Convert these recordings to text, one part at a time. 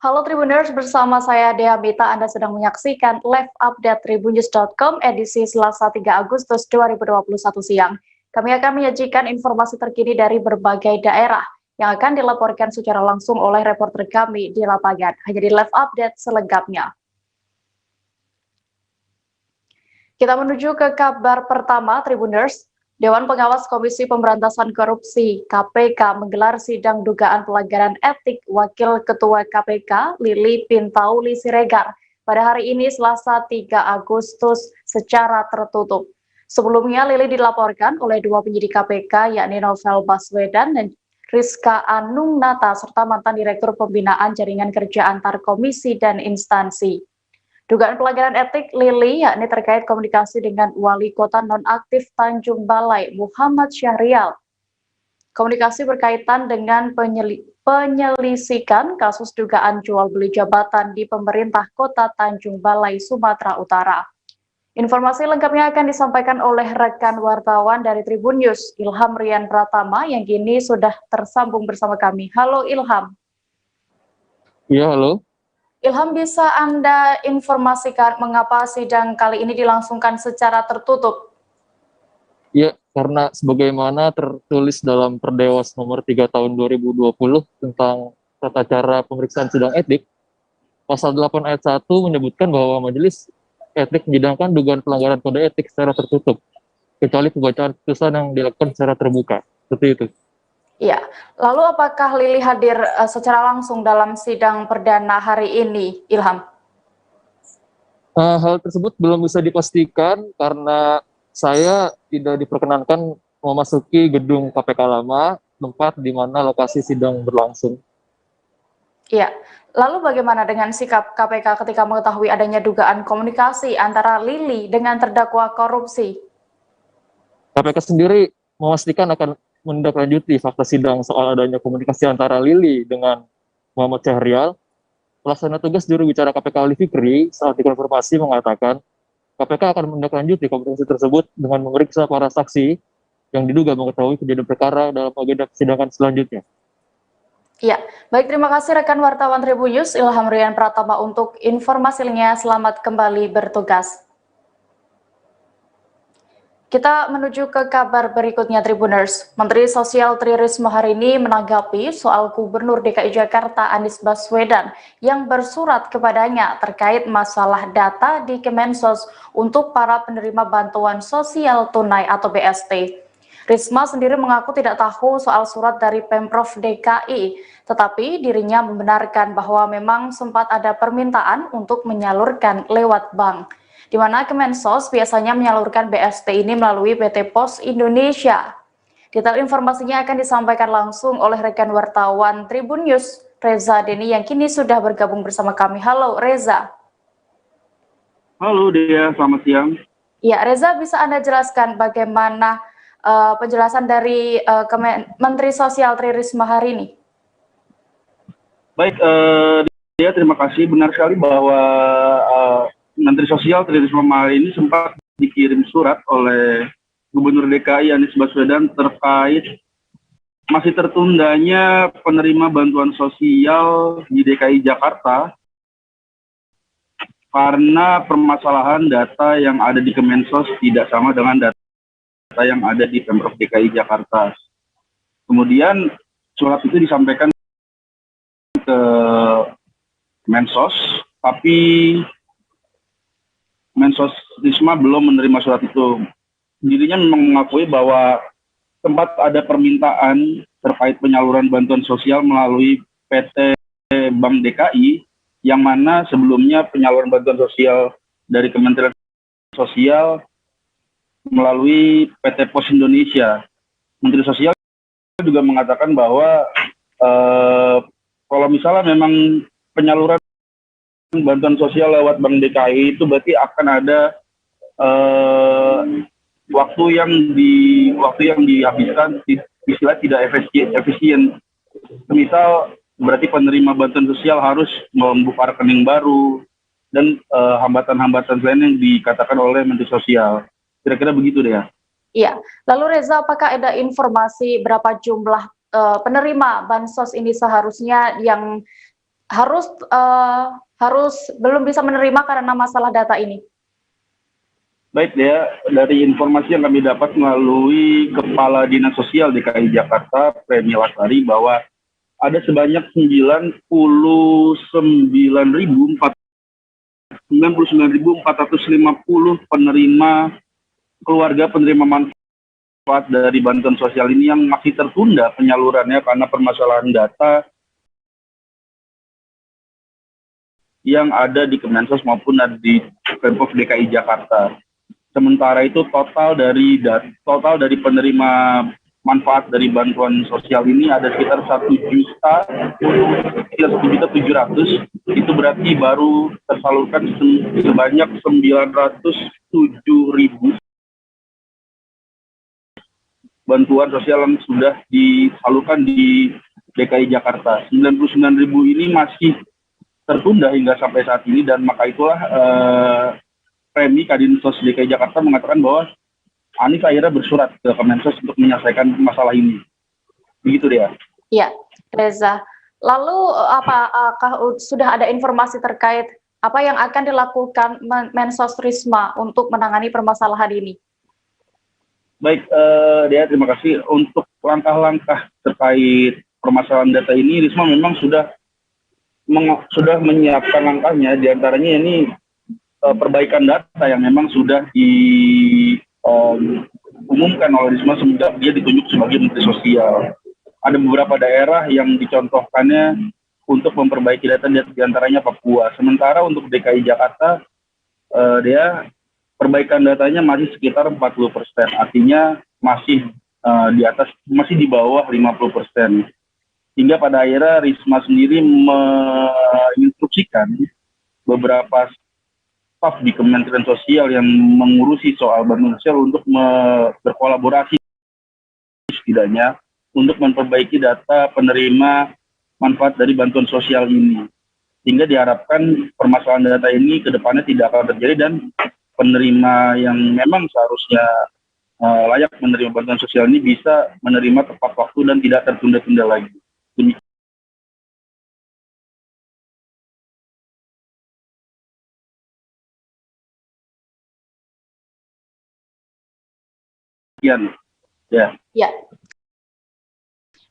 Halo Tribuners, bersama saya Dea Mita. Anda sedang menyaksikan live update tribunnews.com edisi Selasa 3 Agustus 2021 siang. Kami akan menyajikan informasi terkini dari berbagai daerah yang akan dilaporkan secara langsung oleh reporter kami di lapangan. Hanya di live update selengkapnya. Kita menuju ke kabar pertama, Tribuners. Dewan Pengawas Komisi Pemberantasan Korupsi (KPK) menggelar sidang dugaan pelanggaran etik Wakil Ketua KPK Lili Pintauli Siregar pada hari ini Selasa 3 Agustus secara tertutup. Sebelumnya Lili dilaporkan oleh dua penyidik KPK yakni Novel Baswedan dan Rizka Anungnata serta mantan Direktur Pembinaan Jaringan Kerja Antar Komisi dan Instansi. Dugaan pelanggaran etik Lili yakni terkait komunikasi dengan Wali Kota Nonaktif Tanjung Balai Muhammad Syahrial. Komunikasi berkaitan dengan penyelisikan kasus dugaan jual beli jabatan di pemerintah Kota Tanjung Balai, Sumatera Utara. Informasi lengkapnya akan disampaikan oleh rekan wartawan dari Tribun News, Ilham Rian Pratama, yang kini sudah tersambung bersama kami. Halo Ilham. Iya, halo. Ilham, bisa Anda informasikan mengapa sidang kali ini dilangsungkan secara tertutup? Ya, karena sebagaimana tertulis dalam Perdewas nomor 3 tahun 2020 tentang tata cara pemeriksaan sidang etik, pasal 8 ayat 1 menyebutkan bahwa majelis etik menyidangkan dugaan pelanggaran kode etik secara tertutup, kecuali pembacaan putusan yang dilakukan secara terbuka. Seperti itu. Iya, lalu apakah Lili hadir secara langsung dalam sidang perdana hari ini, Ilham? Hal tersebut belum bisa dipastikan karena saya tidak diperkenankan memasuki gedung KPK lama, tempat di mana lokasi sidang berlangsung. Iya, lalu bagaimana dengan sikap KPK ketika mengetahui adanya dugaan komunikasi antara Lili dengan terdakwa korupsi? KPK sendiri memastikan akan menindaklanjuti fakta sidang soal adanya komunikasi antara Lili dengan Muhammad Syahrial. Pelaksana tugas juru bicara KPK Ali Fikri saat dikonfirmasi mengatakan KPK akan menindaklanjuti komunikasi tersebut dengan memeriksa para saksi yang diduga mengetahui kejadian perkara dalam agenda persidangan selanjutnya. Ya, baik, terima kasih rekan wartawan Tribun News Ilham Rian Pratama untuk informasinya. Selamat kembali bertugas. Kita menuju ke kabar berikutnya, Tribuners. Menteri Sosial Tri Risma hari ini menanggapi soal Gubernur DKI Jakarta Anies Baswedan yang bersurat kepadanya terkait masalah data di Kemensos untuk para penerima bantuan sosial tunai atau BST. Risma sendiri mengaku tidak tahu soal surat dari Pemprov DKI, tetapi dirinya membenarkan bahwa memang sempat ada permintaan untuk menyalurkan lewat bank, di mana Kemensos biasanya menyalurkan BST ini melalui PT Pos Indonesia. Detail informasinya akan disampaikan langsung oleh rekan wartawan Tribun News, Reza Deni, yang kini sudah bergabung bersama kami. Halo Reza. Halo Dea, selamat siang. Ya, Reza, bisa Anda jelaskan bagaimana penjelasan dari Menteri Sosial Tri Risma hari ini? Baik, Dea, terima kasih. Benar sekali bahwa Menteri Sosial Tri Risma hari ini sempat dikirim surat oleh Gubernur DKI Anies Baswedan terkait masih tertundanya penerima bantuan sosial di DKI Jakarta karena permasalahan data yang ada di Kemensos tidak sama dengan data yang ada di Pemprov DKI Jakarta. Kemudian surat itu disampaikan ke Mensos, tapi Mensos Risma belum menerima surat itu. Dirinya memang mengakui bahwa sempat ada permintaan terkait penyaluran bantuan sosial melalui PT Bank DKI, yang mana sebelumnya penyaluran bantuan sosial dari Kementerian Sosial melalui PT Pos Indonesia. Menteri Sosial juga mengatakan bahwa kalau misalnya memang penyaluran bantuan sosial lewat Bank DKI itu berarti akan ada waktu yang dihabiskan istilah tidak efisien. Misal berarti penerima bantuan sosial harus membuka rekening baru dan hambatan-hambatan lain yang dikatakan oleh Menteri Sosial. Kira-kira begitu deh ya. Iya. Lalu Reza, apakah ada informasi berapa jumlah penerima bansos ini seharusnya yang harus belum bisa menerima karena masalah data ini. Baik ya, dari informasi yang kami dapat melalui Kepala Dinas Sosial DKI Jakarta, Premi Lasari, bahwa ada sebanyak 99.450 penerima keluarga penerima manfaat dari bantuan sosial ini yang masih tertunda penyalurannya karena permasalahan data yang ada di Kemensos maupun ada di Pemprov DKI Jakarta. Sementara itu total dari penerima manfaat dari bantuan sosial ini ada sekitar 1.700.000. Itu berarti baru tersalurkan sebanyak 907.000 bantuan sosial yang sudah disalurkan di DKI Jakarta. 99.000 ini masih tertunda hingga sampai saat ini, dan maka itulah Premi Kadinsos DKI Jakarta mengatakan bahwa Anies akhirnya bersurat ke Kemensos untuk menyelesaikan masalah ini. Begitu dia. Iya, Reza. Lalu apakah sudah ada informasi terkait apa yang akan dilakukan Mensos Risma untuk menangani permasalahan ini? Baik, Dea, terima kasih. Untuk langkah-langkah terkait permasalahan data ini, Risma memang sudah menyiapkan langkahnya. Di antaranya ini perbaikan data yang memang sudah diumumkan oleh Risma semenjak dia ditunjuk sebagai Menteri Sosial. Ada beberapa daerah yang dicontohkannya untuk memperbaiki data, di antaranya Papua. Sementara untuk DKI Jakarta, dia perbaikan datanya masih sekitar 40%, artinya masih masih di bawah 50%. Hingga pada akhirnya Risma sendiri menginstruksikan beberapa staf di Kementerian Sosial yang mengurusi soal bantuan sosial untuk berkolaborasi setidaknya untuk memperbaiki data penerima manfaat dari bantuan sosial ini. Sehingga diharapkan permasalahan data ini ke depannya tidak akan terjadi dan penerima yang memang seharusnya layak menerima bantuan sosial ini bisa menerima tepat waktu dan tidak tertunda-tunda lagi. Demikian. Ya.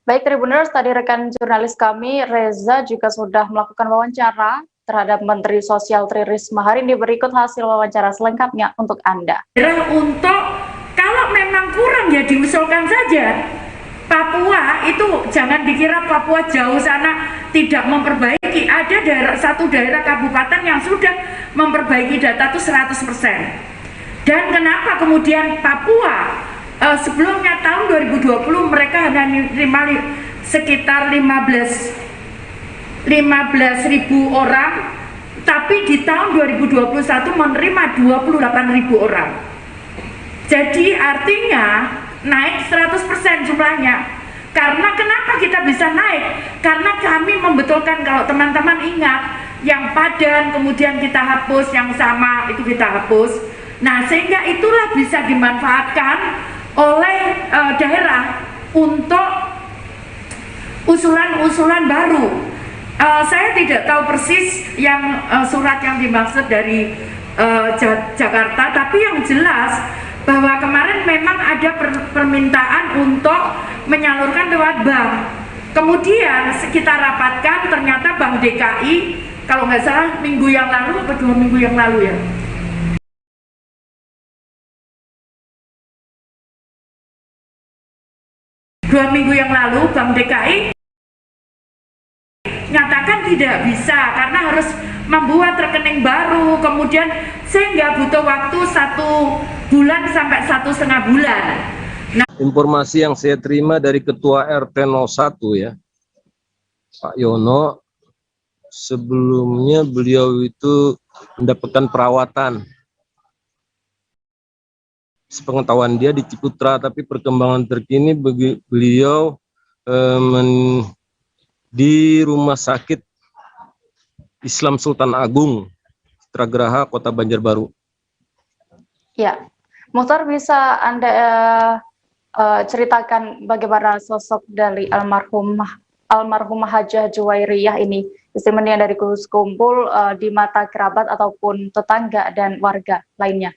Baik Tribuners, tadi rekan jurnalis kami Reza juga sudah melakukan wawancara terhadap Menteri Sosial Tri Risma. Hari ini berikut hasil wawancara selengkapnya untuk Anda. Untuk kalau memang kurang ya diusulkan saja. Papua itu jangan dikira Papua jauh sana tidak memperbaiki. Ada satu daerah kabupaten yang sudah memperbaiki data itu 100%. Dan kenapa kemudian Papua sebelumnya tahun 2020 mereka hanya menerima sekitar 15.000 orang, tapi di tahun 2021 menerima 28.000 orang. Jadi artinya naik 100% jumlahnya. Karena kenapa kita bisa naik? Karena kami membetulkan, kalau teman-teman ingat, yang padan kemudian kita hapus, yang sama itu kita hapus. Nah, sehingga itulah bisa dimanfaatkan oleh daerah untuk usulan-usulan baru. Saya tidak tahu persis yang surat yang dimaksud dari Jakarta, tapi yang jelas bahwa kemarin memang ada permintaan untuk menyalurkan lewat bank. Kemudian kita rapatkan, ternyata Bank DKI, kalau nggak salah minggu yang lalu atau 2 minggu yang lalu ya, Bank DKI nyatakan tidak bisa karena harus membuat rekening baru, kemudian sehingga butuh waktu 1 bulan sampai 1,5 bulan. Nah, informasi yang saya terima dari Ketua RT 01 ya, Pak Yono, sebelumnya beliau itu mendapatkan perawatan. Sepengetahuan dia di Ciputra, tapi perkembangan terkini beliau di Rumah Sakit Islam Sultan Agung, Citragraha, Kota Banjarbaru. Ya, Muhtar, bisa Anda ceritakan bagaimana sosok dari almarhum almarhumah Hajah Juwairiyah ini, testimoni dari Gus Kumpul di mata kerabat ataupun tetangga dan warga lainnya?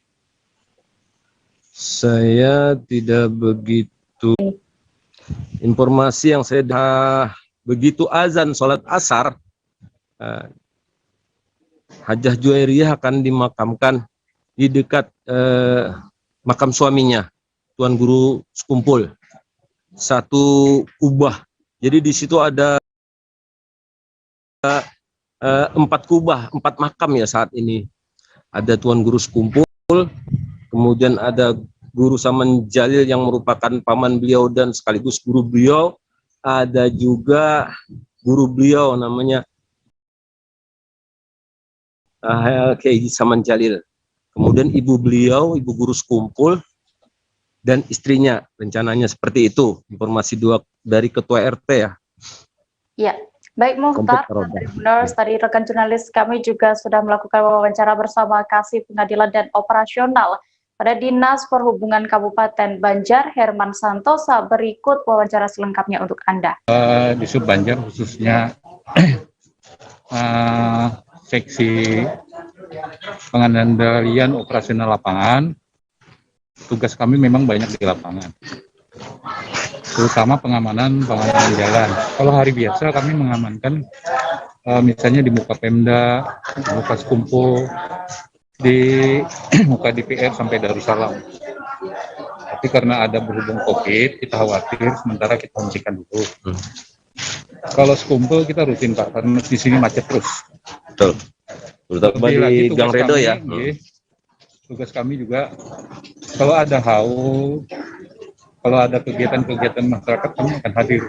Saya tidak begitu, informasi yang saya begitu azan sholat asar, Hajah Juwairiyah akan dimakamkan di dekat makam suaminya, Tuan Guru Sekumpul, satu kubah. Jadi di situ ada 4 kubah, 4 makam ya saat ini. Ada Tuan Guru Sekumpul, kemudian ada Guru Saman Jalil yang merupakan paman beliau dan sekaligus guru beliau. Ada juga guru beliau namanya Kiai Saman Jalil. Kemudian ibu beliau, ibu Guru Sekumpul, dan istrinya. Rencananya seperti itu. Informasi dari Ketua RT ya. Ya, baik Muhtar, Tribuners, tadi rekan jurnalis kami juga sudah melakukan wawancara bersama Kasih Pengadilan dan Operasional pada Dinas Perhubungan Kabupaten Banjar, Herman Santosa. Berikut wawancara selengkapnya untuk Anda. Di Sub Banjar khususnya seksi pengendalian operasional lapangan, tugas kami memang banyak di lapangan, terutama pengamanan jalan. Kalau hari biasa kami mengamankan misalnya di muka Pemda, di muka Sekumpul, di muka DPR sampai Darussalam. Tapi karena ada berhubung COVID, kita khawatir sementara kita hentikan dulu. Kalau Sekumpul kita rutin Pak, karena di sini macet terus. Betul. Terutama di Gang Redo ya. Tugas kami juga kalau ada haul, kalau ada kegiatan-kegiatan masyarakat kami akan hadir.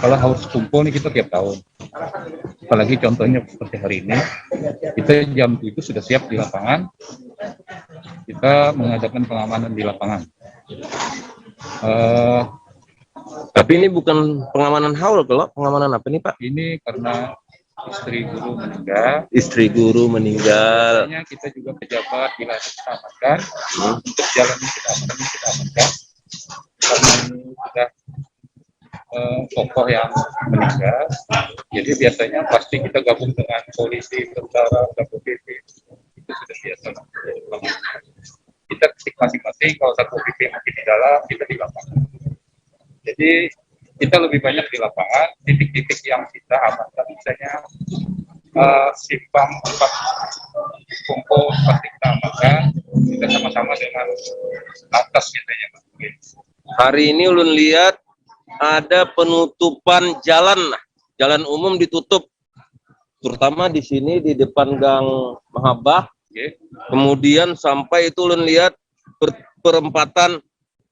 Kalau haul Sekumpul ini kita tiap tahun. Apalagi contohnya seperti hari ini, kita jam 7 sudah siap di lapangan. Kita mengadakan pengamanan di lapangan. Tapi ini bukan pengamanan haul, kalau pengamanan apa nih Pak? Ini karena istri guru meninggal. Istri guru meninggal. Makanya kita juga pejabat bila kita amankan, untuk jalan ini kita amankan. Karena sudah tokoh yang meninggal, jadi biasanya pasti kita gabung dengan polisi, tentara, Satpol PP. Itu sudah biasa. Kita ketik masing-masing, kalau Satpol PP mungkin di dalam, kita di lapangan. Jadi kita lebih banyak di lapangan, titik-titik yang kita amankan, misalnya simpang tempat kumpul pasti kita amankan, kita sama-sama dengan atas biasanya. Hari ini ulun lihat ada penutupan jalan umum ditutup, terutama di sini di depan Gang Mahabbah. Kemudian sampai itu ulun lihat perempatan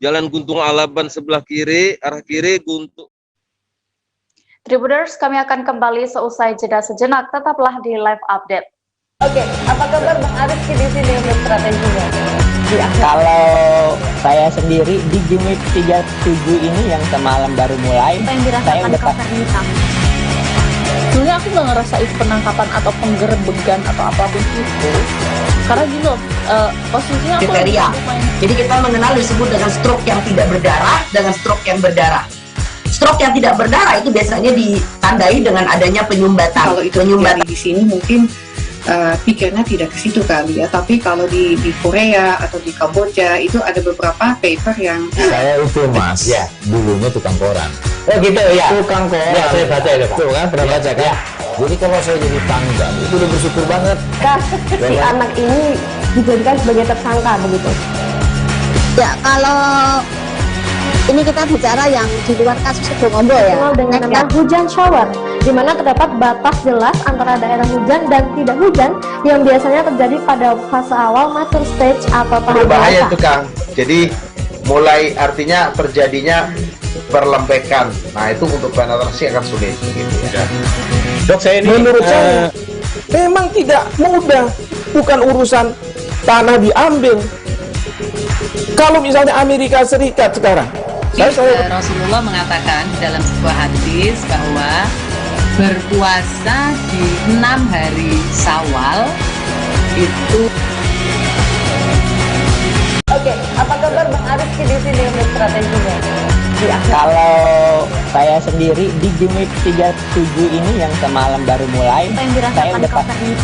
Jalan Guntung Alaban sebelah kiri, arah kiri Guntung. Tribuners, kami akan kembali seusai jeda sejenak. Tetaplah di live update. Oke, apa kabar Bang Arif di sini untuk strateginya? Kalau saya sendiri di Gimik 37 ini yang semalam baru mulai, saya udah pasti. Sebenarnya aku nggak ngerasa itu penangkapan atau penggerebegan atau apapun itu, karena gini loh, posisinya aku kriteria. Jadi kita mengenal disebut dengan stroke yang tidak berdarah dengan stroke yang berdarah. Stroke yang tidak berdarah itu biasanya ditandai dengan adanya penyumbatan. Kalau itu penyumbatan di sini mungkin pikirnya tidak ke situ kali ya, tapi kalau di Korea atau di Kamboja itu ada beberapa paper yang saya itu Mas, ya dulunya tukang koran. Oh gitu ya, tukang koran. Ya saya baca ya Pak. Tuh kan pernah baca kan? Ya. Jadi kalau saya jadi tanggal itu udah bersyukur banget. Si anak ini dijadikan sebagai tersangka begitu. Ya kalau ini kita bicara yang di luar kasus Sidoarjo ya. Dengan nama hujan shower, di mana terdapat batas jelas antara daerah hujan dan tidak hujan yang biasanya terjadi pada fase awal mature stage atau tahap berbahaya itu Kang. Jadi mulai artinya terjadinya perlempekan. Nah itu untuk penetrasi akan sulit gitu ya. Dok saya ini menurut saya memang tidak mudah, bukan urusan tanah diambil. Kalau misalnya Amerika Serikat sekarang, Rasulullah mengatakan dalam sebuah hadis bahwa berpuasa di 6 hari Syawal itu. Oke, apa kabar Bang Arif di sini untuk strateginya? Kalau saya sendiri di Game Week 37 ini yang semalam baru mulai, saya udah pasti.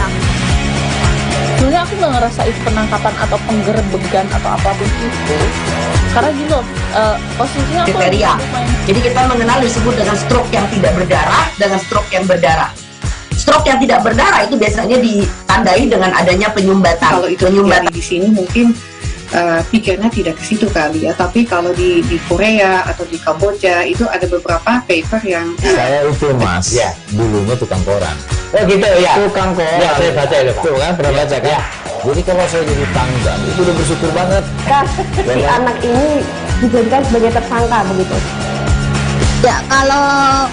Sebenarnya aku nggak ngerasa itu penangkapan atau penggerebegan atau apapun itu, karena gini loh, posisinya aku kriteria. Jadi kita mengenal disebut dengan stroke yang tidak berdarah dengan stroke yang berdarah. Stroke yang tidak berdarah itu biasanya ditandai dengan adanya penyumbatan. Kalau itu penyumbatan di sini mungkin pikirnya tidak ke situ kali ya, tapi kalau di Korea atau di Kamboja itu ada beberapa paper yang saya itu mas, ya dulunya tukang koran. Oh gitu ya, tukang koran. Ya saya baca itu pak. Tuh kan pernah baca kan? Jadi kalau saya jadi tanggal itu udah bersyukur banget. Si anak ini dijadikan sebagai tersangka begitu. Ya kalau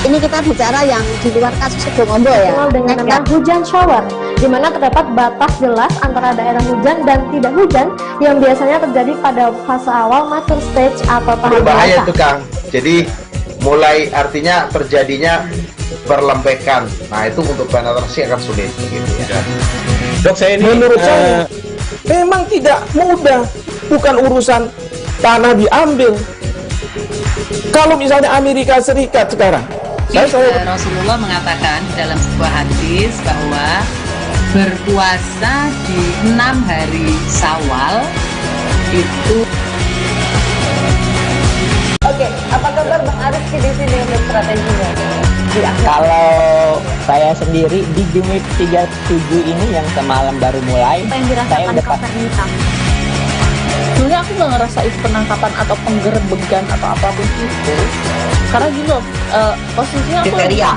ini kita bicara yang di luar kasus Sibolombo ya. Dikenal dengan nama hujan shower, di mana terdapat batas jelas antara daerah hujan dan tidak hujan yang biasanya terjadi pada fase awal mature stage atau tahap berbahaya dewasa. itu Kang. Jadi mulai artinya terjadinya perlempekan. Nah itu untuk penetrasi akan sulit begitu ya. Dok saya ini menurut saya memang tidak mudah, bukan urusan tanah diambil. Kalau misalnya Amerika Serikat sekarang, Rasulullah mengatakan dalam sebuah hadis bahwa berpuasa di 6 hari Syawal itu. Oke, apa kabar Bang Arif di sini untuk strateginya? Kalau saya sendiri di Game Week 37 ini yang semalam baru mulai, saya udah pasti. Sebenarnya aku nggak ngerasa itu penangkapan atau penggerebegan atau apapun itu, karena gini loh, posisinya aku kriteria.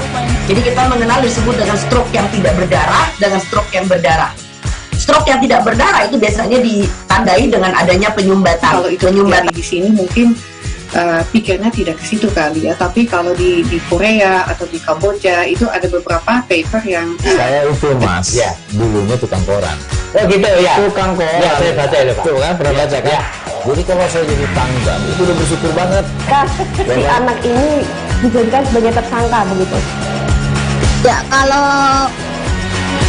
Jadi kita mengenal disebut dengan stroke yang tidak berdarah dengan stroke yang berdarah. Stroke yang tidak berdarah itu biasanya ditandai dengan adanya penyumbatan. Kalau itu penyumbatan di sini mungkin pikirnya tidak ke situ kali ya, tapi kalau di Korea atau di Kamboja itu ada beberapa paper yang saya itu mas, ya dulunya tukang koran. Oh gitu ya, tukang koran. Ya saya baca itu pak. Tuh kan pernah baca kan? Ya. Jadi kalau saya jadi tanggal itu udah bersyukur banget. Si anak ini dijadikan sebagai tersangka begitu. Ya kalau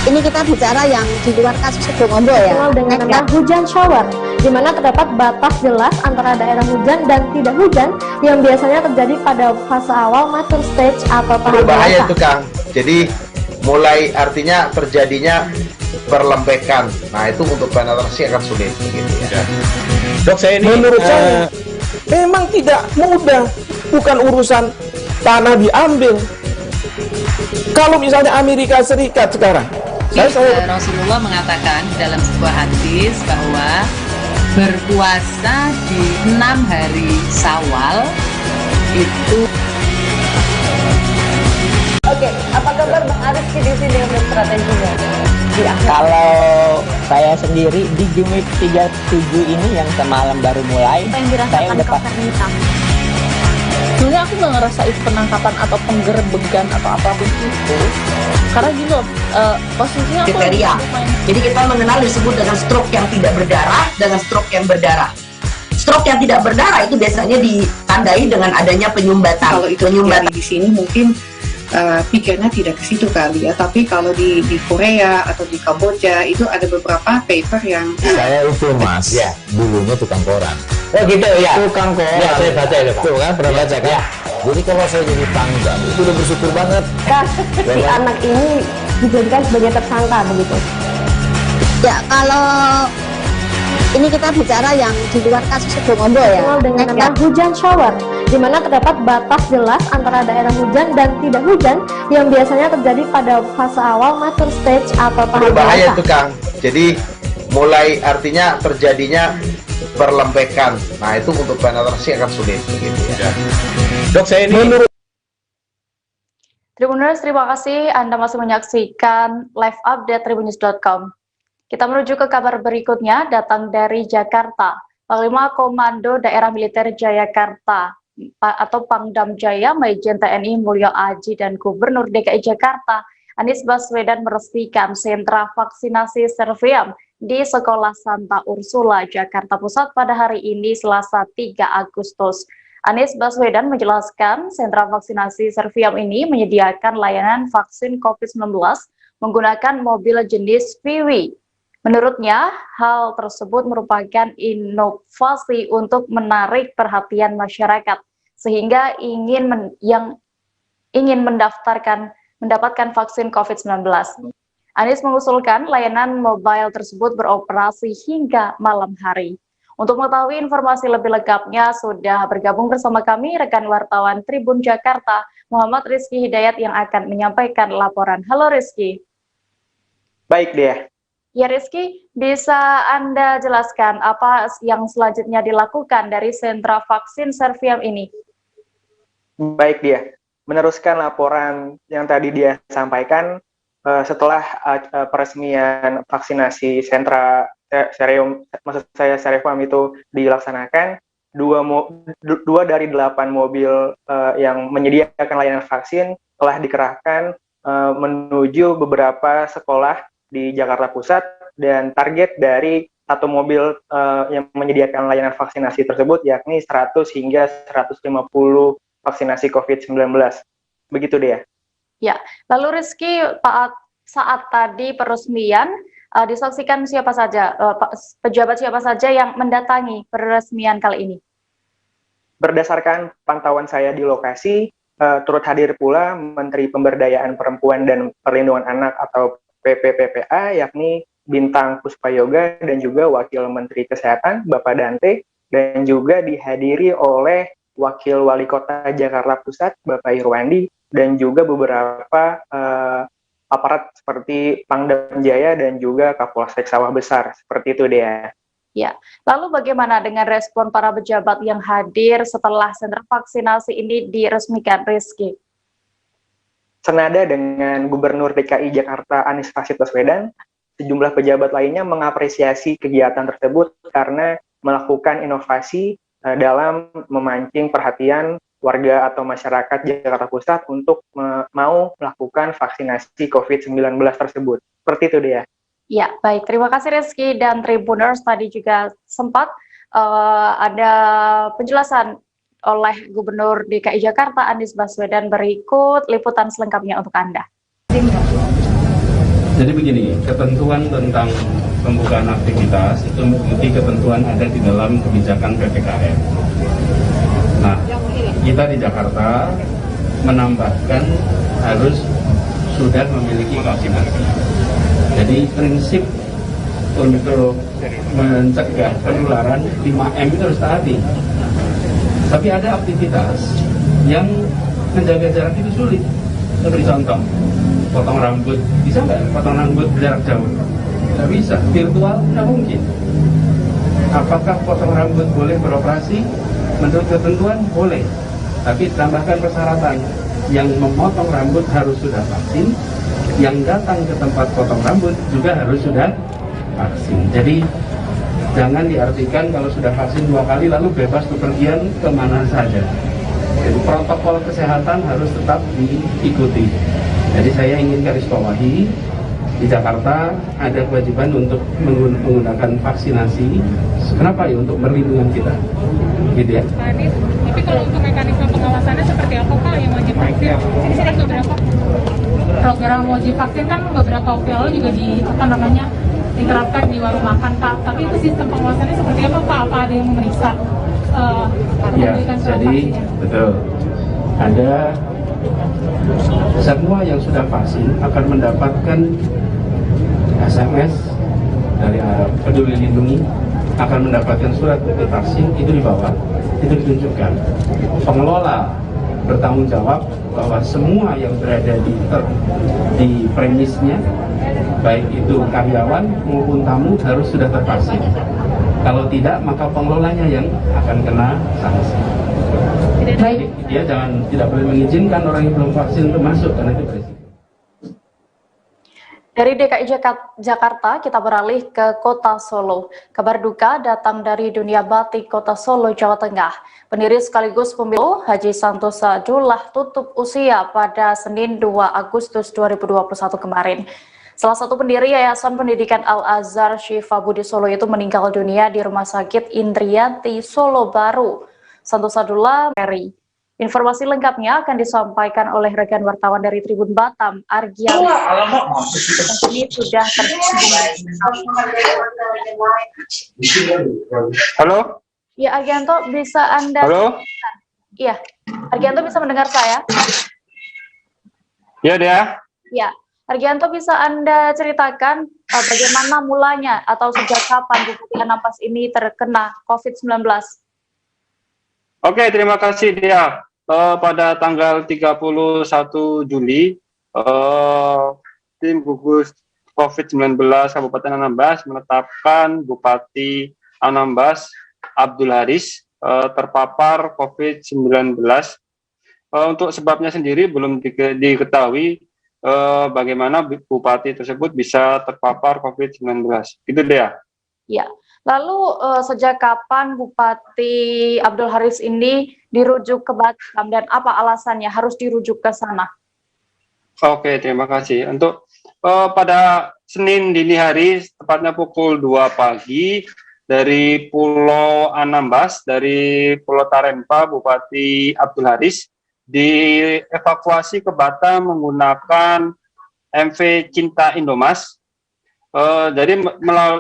ini kita bicara yang di luar kasus Sibolombo ya. Dikenal dengan nama hujan shower, di mana terdapat batas jelas antara daerah hujan dan tidak hujan yang biasanya terjadi pada fase awal mature stage atau tahap berbahaya dewasa. itu Kang. Jadi mulai artinya terjadinya perlempekan. Nah itu untuk penetrasi akan sulit begitu ya. Dok saya ini menurut saya memang tidak mudah, bukan urusan tanah diambil. Kalau misalnya Amerika Serikat sekarang, Rasulullah mengatakan dalam sebuah hadis bahwa berpuasa di 6 hari Syawal itu. Oke, apa kabar Bang Arif di sini untuk strateginya? Kalau saya sendiri di Game Week 37 ini yang semalam baru mulai, saya udah pasti. Sebenarnya aku nggak ngerasa itu penangkapan atau penggerebegan atau apapun itu, karena gini loh, posisinya aku kriteria. Jadi kita mengenal disebut dengan stroke yang tidak berdarah dengan stroke yang berdarah. Stroke yang tidak berdarah itu biasanya ditandai dengan adanya penyumbatan. Kalau itu penyumbatan di sini mungkin pikirnya tidak ke situ kali ya, tapi kalau di Korea atau di Kamboja itu ada beberapa paper yang saya itu mas, ya dulunya tukang koran. Oh gitu ya, tukang koran. Ya saya baca itu pak. Tuh kan pernah baca kan? Ya. Jadi kalau saya jadi tanggal itu udah bersyukur banget. Si anak ini dijadikan sebagai tersangka begitu. Ya kalau ini kita bicara yang di luar kasus Sibolombo ya. Dikenal dengan nama hujan shower, di mana terdapat batas jelas antara daerah hujan dan tidak hujan yang biasanya terjadi pada fase awal mature stage atau tahap berbahaya dewasa. itu Kang. Jadi mulai artinya terjadinya perlempekan. Nah itu untuk penetrasi akan sulit begitu ya. Dok saya ini menurut Tribuners, terima kasih Anda masih menyaksikan live update tribunnews.com. Kita menuju ke kabar berikutnya, datang dari Jakarta. Panglima Komando Daerah Militer Jayakarta atau Pangdam Jaya Majen TNI Mulyo Aji dan Gubernur DKI Jakarta Anies Baswedan meresmikan sentra vaksinasi Serviam di Sekolah Santa Ursula, Jakarta Pusat pada hari ini Selasa 3 Agustus. Anies Baswedan menjelaskan sentra vaksinasi Serviam ini menyediakan layanan vaksin COVID-19 menggunakan mobil jenis VW. Menurutnya, hal tersebut merupakan inovasi untuk menarik perhatian masyarakat, sehingga yang ingin mendapatkan vaksin COVID-19. Anies mengusulkan layanan mobile tersebut beroperasi hingga malam hari. Untuk mengetahui informasi lebih lengkapnya, sudah bergabung bersama kami rekan wartawan Tribun Jakarta, Muhammad Rizky Hidayat yang akan menyampaikan laporan. Halo Rizky. Baik, Dea. Ya Rizky, bisa Anda jelaskan apa yang selanjutnya dilakukan dari sentra vaksin Serviam ini? Baik, Dea. Meneruskan laporan yang tadi dia sampaikan, setelah peresmian vaksinasi sentra Serviam itu dilaksanakan, dua dari 8 mobil yang menyediakan layanan vaksin telah dikerahkan menuju beberapa sekolah di Jakarta Pusat, dan target dari satu mobil yang menyediakan layanan vaksinasi tersebut yakni 100 hingga 150 vaksinasi COVID-19. Begitu dia. Ya, lalu Rizky, saat tadi peresmian disaksikan siapa saja, pejabat siapa saja yang mendatangi peresmian kali ini? Berdasarkan pantauan saya di lokasi, turut hadir pula Menteri Pemberdayaan Perempuan dan Perlindungan Anak atau PPPPA, yakni Bintang Puspayoga, dan juga Wakil Menteri Kesehatan Bapak Dante, dan juga dihadiri oleh Wakil Wali Kota Jakarta Pusat Bapak Irwandi, dan juga beberapa aparat seperti Pangdam Jaya dan juga Kapolsek Sawah Besar. Seperti itu, Dea. Ya, lalu bagaimana dengan respon para pejabat yang hadir setelah sentra vaksinasi ini diresmikan, Rizky? Senada dengan Gubernur DKI Jakarta Anies Rashid Baswedan, sejumlah pejabat lainnya mengapresiasi kegiatan tersebut karena melakukan inovasi dalam memancing perhatian warga atau masyarakat Jakarta Pusat untuk mau melakukan vaksinasi COVID-19 tersebut. Seperti itu, Dea. Ya, baik. Terima kasih Rizky dan Tribuners. Tadi juga sempat ada penjelasan oleh Gubernur DKI Jakarta Anies Baswedan. Berikut liputan selengkapnya untuk Anda. Jadi begini, ketentuan tentang pembukaan aktivitas itu mengikuti ketentuan ada di dalam kebijakan PPKM. Nah, kita di Jakarta menambahkan harus sudah memiliki vaksinasi. Jadi prinsip untuk mencegah penularan 5M itu harus taati. Tapi ada aktivitas yang menjaga jarak itu sulit. Saya beri contoh, potong rambut. Bisa nggak potong rambut jarak jauh? Nggak bisa. Virtual nggak mungkin. Apakah potong rambut boleh beroperasi? Menurut ketentuan boleh. Tapi tambahkan persyaratan. Yang memotong rambut harus sudah vaksin. Yang datang ke tempat potong rambut juga harus sudah vaksin. Jadi jangan diartikan kalau sudah vaksin 2 kali lalu bebas bepergian kemana saja. Jadi protokol kesehatan harus tetap diikuti. Jadi saya ingin garis bawahi, di Jakarta ada kewajiban untuk menggunakan vaksinasi. Kenapa ya? Untuk perlindungan kita. Gitu ya. Pak Anies, tapi kalau untuk mekanisme pengawasannya seperti apa Pak yang wajib vaksin? Ini sudah beberapa program wajib vaksin kan beberapa waktu lalu juga diterapkan di warung makan Pak, tapi itu sistem pengawasannya seperti apa Pak? Apa ada yang memeriksa? Ya, jadi betul. Ada semua yang sudah vaksin akan mendapatkan SMS dari Peduli Lindungi, akan mendapatkan surat bukti vaksin, itu dibawa, itu ditunjukkan. Pengelola bertanggung jawab bahwa semua yang berada di premisnya, baik itu karyawan maupun tamu harus sudah tervaksin. Kalau tidak, maka pengelolanya yang akan kena sanksi. Baik, dia tidak boleh mengizinkan orang yang belum vaksin untuk masuk karena itu berisiko. Dari DKI Jakarta, kita beralih ke Kota Solo. Kabar duka datang dari dunia batik Kota Solo, Jawa Tengah. Pendiri sekaligus pemilu Haji Santosa Dullah tutup usia pada Senin 2 Agustus 2021 kemarin. Salah satu pendiri Yayasan Pendidikan Al-Azhar Syifa Budi Solo itu meninggal dunia di Rumah Sakit Indriati Solo Baru. Santosa Dullah Informasi lengkapnya akan disampaikan oleh rekan wartawan dari Tribun Batam, Argian. Ini sudah Halo? Ya, Argianto, bisa Anda... Halo? Iya, Argianto bisa mendengar saya? Ya, Dea. Ya, Argianto, bisa Anda ceritakan bagaimana mulanya atau sejak kapan Bupati Anambas ini terkena COVID-19? Oke, terima kasih, Dea. Pada tanggal 31 Juli, tim gugus COVID-19 Kabupaten Anambas menetapkan Bupati Anambas Abdul Haris terpapar COVID-19. Untuk sebabnya sendiri belum diketahui bagaimana Bupati tersebut bisa terpapar COVID-19. Gitu deh ya. Ya, lalu sejak kapan Bupati Abdul Haris ini dirujuk ke Batam dan apa alasannya harus dirujuk ke sana? Oke, terima kasih. Untuk pada Senin dini hari, tepatnya pukul 2 pagi, dari Pulau Anambas, dari Pulau Tarempa, Bupati Abdul Haris dievakuasi ke Batam menggunakan MV Cinta Indomas. Jadi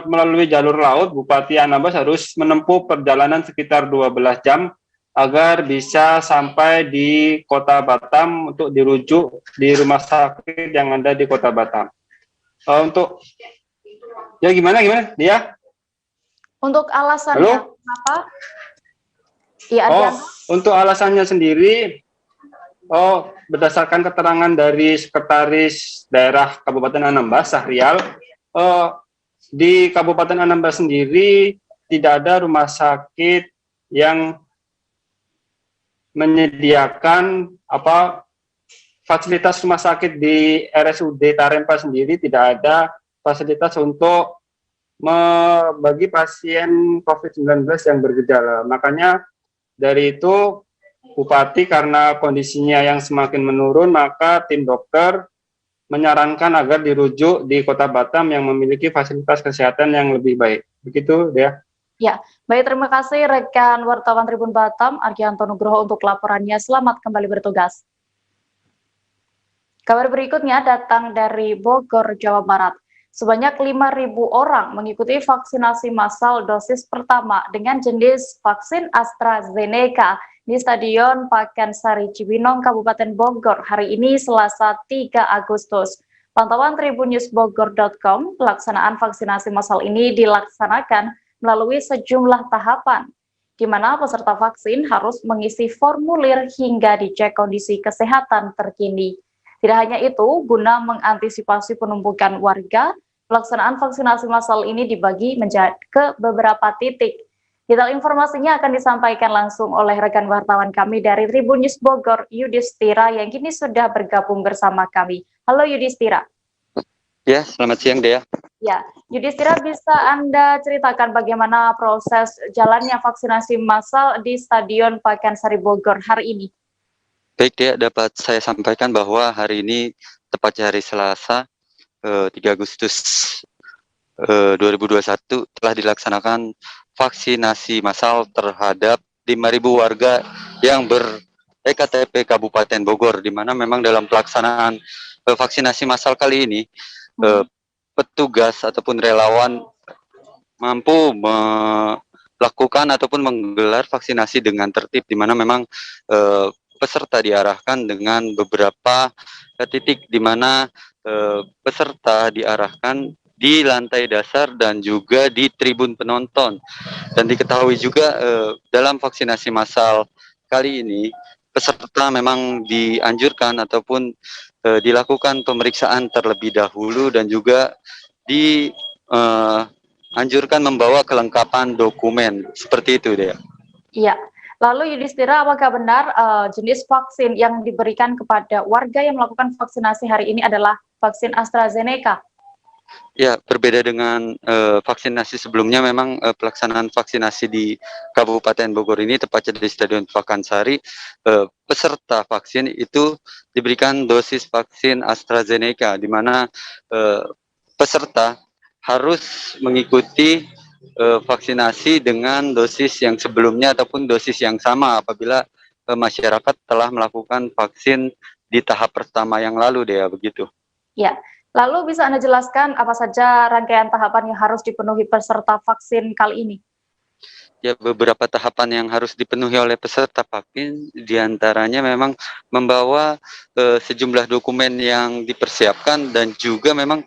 melalui jalur laut, Bupati Anambas harus menempuh perjalanan sekitar 12 jam agar bisa sampai di Kota Batam untuk dirujuk di rumah sakit yang ada di Kota Batam. Untuk ya gimana dia? Untuk alasannya apa? Ya, untuk alasannya sendiri, berdasarkan keterangan dari Sekretaris Daerah Kabupaten Anambas, Sahrial, di Kabupaten Anambas sendiri tidak ada rumah sakit yang menyediakan fasilitas rumah sakit di RSUD Tarempa sendiri, tidak ada fasilitas untuk bagi pasien COVID-19 yang bergejala. Makanya dari itu Bupati karena kondisinya yang semakin menurun, maka tim dokter menyarankan agar dirujuk di Kota Batam yang memiliki fasilitas kesehatan yang lebih baik. Begitu, Dea. Ya, baik, terima kasih rekan wartawan Tribun Batam, Argianto Nugroho untuk laporannya. Selamat kembali bertugas. Kabar berikutnya datang dari Bogor, Jawa Barat. Sebanyak 5.000 orang mengikuti vaksinasi massal dosis pertama dengan jenis vaksin AstraZeneca di Stadion Pakansari Cibinong, Kabupaten Bogor hari ini Selasa 3 Agustus. Pantauan tribunnews.bogor.com, pelaksanaan vaksinasi massal ini dilaksanakan melalui sejumlah tahapan, di mana peserta vaksin harus mengisi formulir hingga dicek kondisi kesehatan terkini. Tidak hanya itu, guna mengantisipasi penumpukan warga, pelaksanaan vaksinasi massal ini dibagi ke beberapa titik. Detail informasinya akan disampaikan langsung oleh rekan wartawan kami dari Tribun News Bogor, Yudhistira, yang kini sudah bergabung bersama kami. Halo Yudhistira. Ya, selamat siang Dea. Ya, Yudhistira, bisa Anda ceritakan bagaimana proses jalannya vaksinasi massal di Stadion Pakansari Bogor hari ini? Baik Dea, dapat saya sampaikan bahwa hari ini, tepatnya hari Selasa, 3 Agustus 2021, telah dilaksanakan vaksinasi massal terhadap 5.000 warga yang ber-EKTP Kabupaten Bogor, di mana memang dalam pelaksanaan vaksinasi massal kali ini, petugas ataupun relawan mampu melakukan ataupun menggelar vaksinasi dengan tertib, di mana memang peserta diarahkan dengan beberapa titik, di mana peserta diarahkan di lantai dasar dan juga di tribun penonton. Dan diketahui juga dalam vaksinasi massal kali ini, peserta memang dianjurkan ataupun dilakukan pemeriksaan terlebih dahulu dan juga dianjurkan membawa kelengkapan dokumen. Seperti itu, Dea. Iya. Lalu Yudhistira, apakah benar jenis vaksin yang diberikan kepada warga yang melakukan vaksinasi hari ini adalah vaksin AstraZeneca? Ya, berbeda dengan vaksinasi sebelumnya, memang pelaksanaan vaksinasi di Kabupaten Bogor ini, tepatnya di Stadion Pakansari, peserta vaksin itu diberikan dosis vaksin AstraZeneca, di mana peserta harus mengikuti vaksinasi dengan dosis yang sebelumnya ataupun dosis yang sama apabila masyarakat telah melakukan vaksin di tahap pertama yang lalu, Dea, begitu. Ya, lalu bisa Anda jelaskan apa saja rangkaian tahapan yang harus dipenuhi peserta vaksin kali ini? Ya, beberapa tahapan yang harus dipenuhi oleh peserta vaksin, diantaranya memang membawa sejumlah dokumen yang dipersiapkan, dan juga memang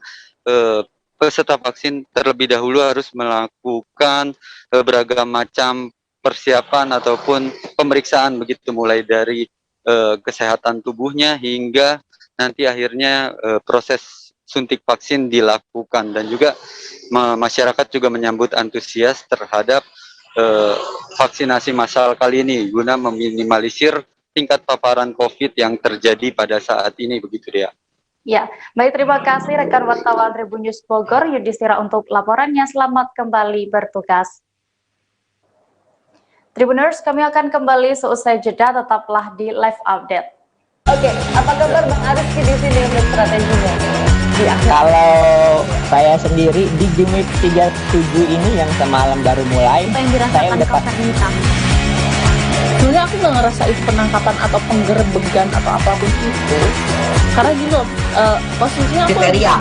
peserta vaksin terlebih dahulu harus melakukan beragam macam persiapan ataupun pemeriksaan begitu, mulai dari kesehatan tubuhnya hingga nanti akhirnya proses suntik vaksin dilakukan. Dan juga masyarakat juga menyambut antusias terhadap vaksinasi massal kali ini guna meminimalisir tingkat paparan COVID yang terjadi pada saat ini, begitu dia. Ya, baik, terima kasih rekan wartawan Tribun News Bogor Yudhistira untuk laporannya. Selamat kembali bertugas. Tribuners, kami akan kembali seusai jeda, tetaplah di live update. Oke, apa kabar Bang Arief di sini untuk strateginya? Kalau saya sendiri di Game Week 37 ini yang semalam baru mulai, saya udah pasti. Sebenarnya aku nggak ngerasa itu penangkapan atau penggerbegan atau apapun itu, karena gini loh, posisinya aku kriteria.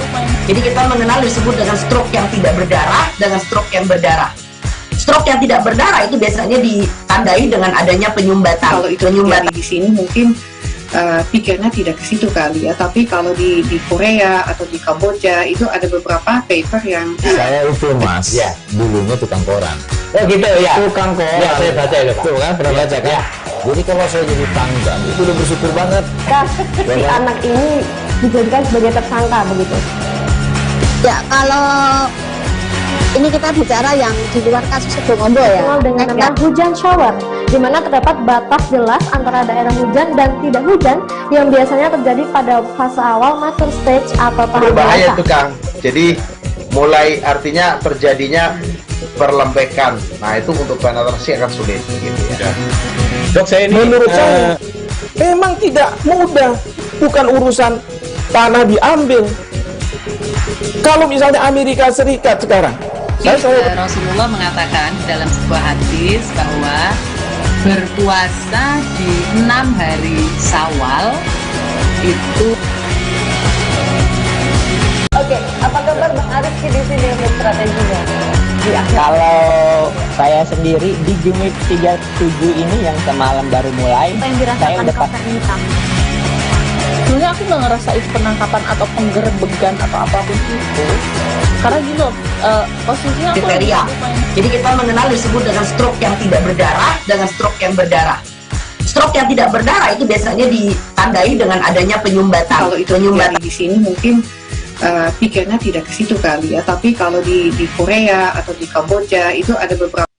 Jadi kita mengenal disebut dengan stroke yang tidak berdarah dengan stroke yang berdarah. Stroke yang tidak berdarah itu biasanya ditandai dengan adanya penyumbatan. Kalau itu terjadi di sini mungkin pikirnya tidak ke situ kali ya, tapi kalau di Korea atau di Kamboja itu ada beberapa paper yang saya itu Mas, ya dulunya tukang koran. Oh gitu ya, tukang koran. Ya saya baca itu Pak. Tuh kan pernah baca kan? Ya. Jadi kalau saya jadi tangga itu udah bersyukur banget. Si anak ini dijadikan sebagai tersangka begitu. Ya, kalau ini kita bicara yang di luar kasus Sebongombo ya. Dengan nama hujan shower, di mana terdapat batas jelas antara daerah hujan dan tidak hujan yang biasanya terjadi pada fase awal mature stage atau tahap bahaya tuh Kang. Jadi mulai artinya terjadinya perlembekan. Nah itu untuk penetrasi akan sulit gitu ya. Dok, saya ini menurut saya memang tidak mudah, bukan urusan tanah diambil. Kalau misalnya Amerika Serikat sekarang, Rasulullah mengatakan dalam sebuah hadis bahwa berpuasa di 6 hari Syawal itu. Oke, apa kabar Bang Arief di sini untuk strateginya? Kalau saya sendiri di Game Week 37 ini yang semalam baru mulai, saya udah pasti. Sebenarnya aku nggak ngerasa itu penangkapan atau penggerbegan atau apapun itu, karena gini loh, posisinya aku kriteria. Jadi kita mengenal disebut dengan stroke yang tidak berdarah dengan stroke yang berdarah. Stroke yang tidak berdarah itu biasanya ditandai dengan adanya penyumbatan. Kalau itu terjadi di sini mungkin pikirnya tidak ke situ kali ya, tapi kalau di Korea atau di Kamboja itu ada beberapa.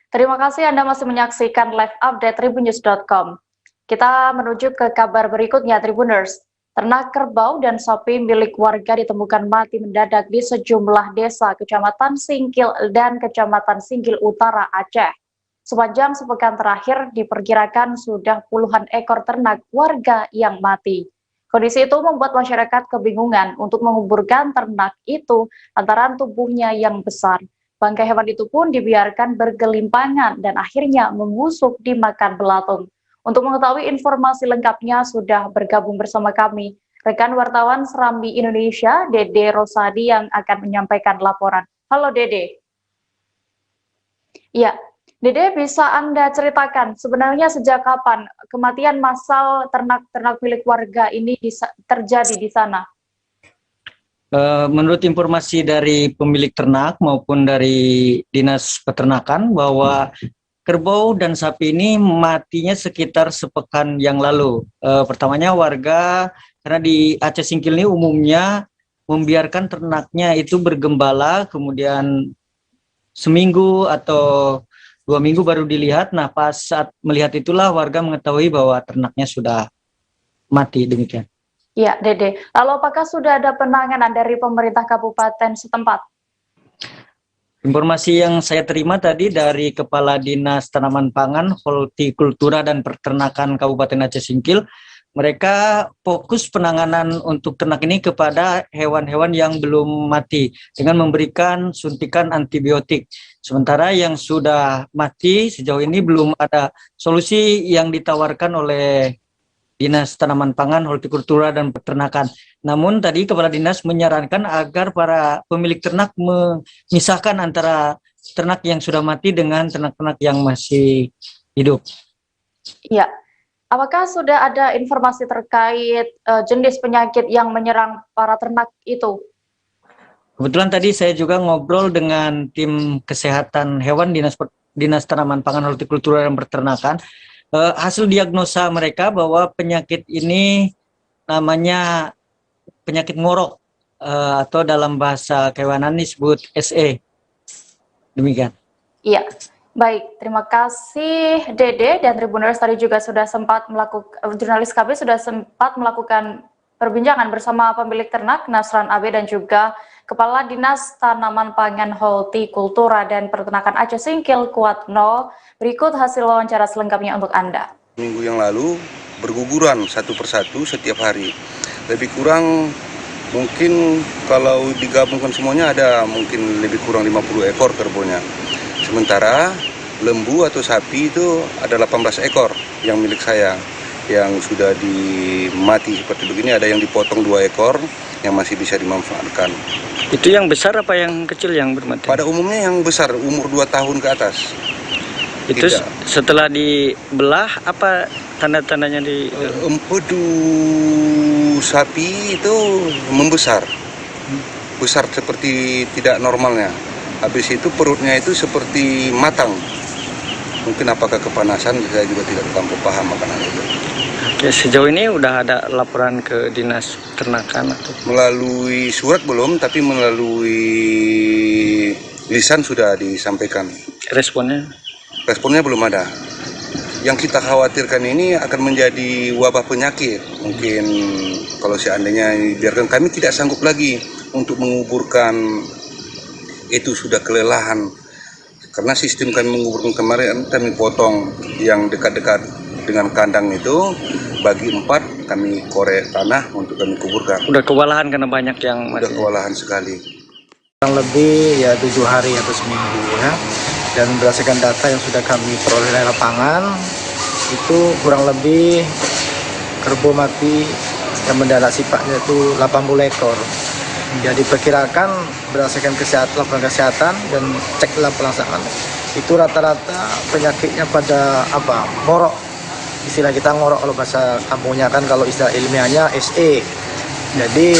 Terima kasih Anda masih menyaksikan live update tribunnews.com. Kita menuju ke kabar berikutnya, Tribuners. Ternak kerbau dan sapi milik warga ditemukan mati mendadak di sejumlah desa Kecamatan Singkil dan Kecamatan Singgil Utara, Aceh. Sepanjang sepekan terakhir diperkirakan sudah puluhan ekor ternak warga yang mati. Kondisi itu membuat masyarakat kebingungan untuk menguburkan ternak itu lantaran tubuhnya yang besar. Bangkai hewan itu pun dibiarkan bergelimpangan dan akhirnya membusuk dimakan belatung. Untuk mengetahui informasi lengkapnya sudah bergabung bersama kami rekan wartawan Serambi Indonesia, Dede Rosadi yang akan menyampaikan laporan. Halo Dede. Ya, Dede bisa Anda ceritakan sebenarnya sejak kapan kematian massal ternak-ternak milik warga ini terjadi di sana? Menurut informasi dari pemilik ternak maupun dari Dinas Peternakan bahwa kerbau dan sapi ini matinya sekitar sepekan yang lalu. Pertamanya warga, karena di Aceh Singkil ini umumnya membiarkan ternaknya itu bergembala, kemudian seminggu atau 2 minggu baru dilihat. Nah, pas saat melihat itulah warga mengetahui bahwa ternaknya sudah mati, demikian. Ya, Dede. Lalu apakah sudah ada penanganan dari pemerintah kabupaten setempat? Informasi yang saya terima tadi dari Kepala Dinas Tanaman Pangan, Hortikultura dan Peternakan Kabupaten Aceh Singkil, mereka fokus penanganan untuk ternak ini kepada hewan-hewan yang belum mati dengan memberikan suntikan antibiotik. Sementara yang sudah mati sejauh ini belum ada solusi yang ditawarkan oleh Dinas Tanaman Pangan, Hortikultura dan Peternakan. Namun tadi Kepala Dinas menyarankan agar para pemilik ternak memisahkan antara ternak yang sudah mati dengan ternak-ternak yang masih hidup. Iya. Apakah sudah ada informasi terkait jenis penyakit yang menyerang para ternak itu? Kebetulan tadi saya juga ngobrol dengan tim kesehatan hewan Dinas Tanaman Pangan, Hortikultura dan Peternakan. Hasil diagnosa mereka bahwa penyakit ini namanya penyakit ngorok atau dalam bahasa kehewanan disebut SE. Demikian. Iya. Baik, terima kasih Dede dan Tribuners tadi juga sudah sempat melakukan, jurnalis KB sudah sempat melakukan perbincangan bersama pemilik ternak Nasran Abe dan juga Kepala Dinas Tanaman Pangan, Hortikultura dan Peternakan Aceh Singkil Kuatno. Berikut hasil wawancara selengkapnya untuk Anda. Minggu yang lalu berguguran satu persatu setiap hari. Lebih kurang mungkin kalau digabungkan semuanya ada mungkin lebih kurang 50 ekor kerbaunya. Sementara lembu atau sapi itu ada 18 ekor yang milik saya yang sudah dimati seperti begini, ada yang dipotong 2 ekor yang masih bisa dimanfaatkan. Itu yang besar apa yang kecil yang bermati? Pada umumnya yang besar, umur 2 tahun ke atas. Itu setelah dibelah apa tanda-tandanya di empedu sapi itu membesar. Besar seperti tidak normalnya. Habis itu perutnya itu seperti matang. Mungkin apakah kepanasan, saya juga tidak terlampau paham makanan itu. Oke, sejauh ini udah ada laporan ke Dinas Peternakan atau? Melalui surat belum, tapi melalui lisan sudah disampaikan. Responnya? Responnya belum ada. Yang kita khawatirkan ini akan menjadi wabah penyakit. Mungkin kalau seandainya biarkan, kami tidak sanggup lagi untuk menguburkan, itu sudah kelelahan. Karena sistem kami menguburkan kemarin, kami potong yang dekat-dekat dengan kandang itu, bagi 4 kami korek tanah untuk kami kuburkan. Udah kewalahan karena banyak yang mati. Udah kewalahan sekali. Kurang lebih ya 7 hari atau seminggu ya. Dan berdasarkan data yang sudah kami peroleh dari lapangan, itu kurang lebih kerbau mati yang mendadak sifatnya itu 80 ekor. Ya diperkirakan berdasarkan laporan kesehatan dan cek dalam pelaksanaan itu rata-rata penyakitnya pada ngorok. Istilah kita ngorok kalau bahasa kampungnya kan, kalau istilah ilmiahnya SE. Jadi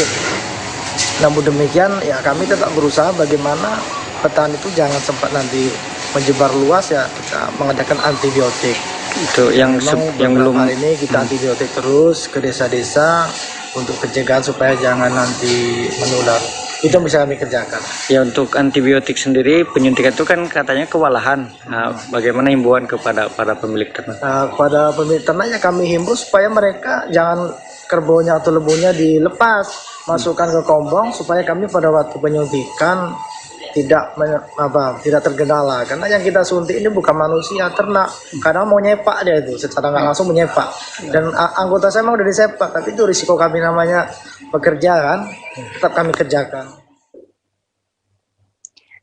namun demikian ya kami tetap berusaha bagaimana petani itu jangan sempat nanti menyebar luas, ya kita mengadakan antibiotik. Itu yang belum hari ini kita antibiotik terus ke desa-desa untuk pencegahan supaya jangan nanti menular. Itu bisa kami kerjakan. Ya, untuk antibiotik sendiri penyuntikan itu kan katanya kewalahan. Nah, bagaimana himbauan kepada para pemilik ternak? Nah, pada pemilik ternaknya kami himbau supaya mereka jangan kerbaunya atau lembunya dilepas, masukkan ke kombong supaya kami pada waktu penyuntikan tidak tergendala. Karena yang kita suntik ini bukan manusia, ternak. Kadang mau nyepak dia itu, secara nggak langsung menyepak. Dan anggota saya memang udah disepak, tapi itu risiko kami namanya bekerja kan, tetap kami kerjakan.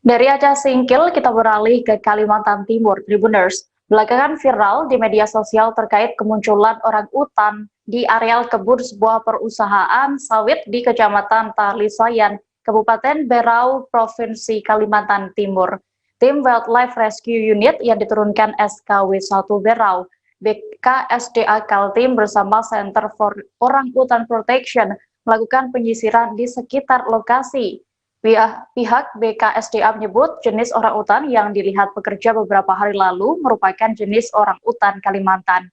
Dari Aceh Singkil kita beralih ke Kalimantan Timur. Tribuners, belakangan viral di media sosial terkait kemunculan orang utan di areal kebun sebuah perusahaan sawit di Kecamatan Talisayan, Kabupaten Berau, Provinsi Kalimantan Timur. Tim Wildlife Rescue Unit yang diturunkan SKW 1 Berau, BKSDA Kaltim bersama Center for Orangutan Protection melakukan penyisiran di sekitar lokasi. Pihak BKSDA menyebut jenis orangutan yang dilihat pekerja beberapa hari lalu merupakan jenis orangutan Kalimantan.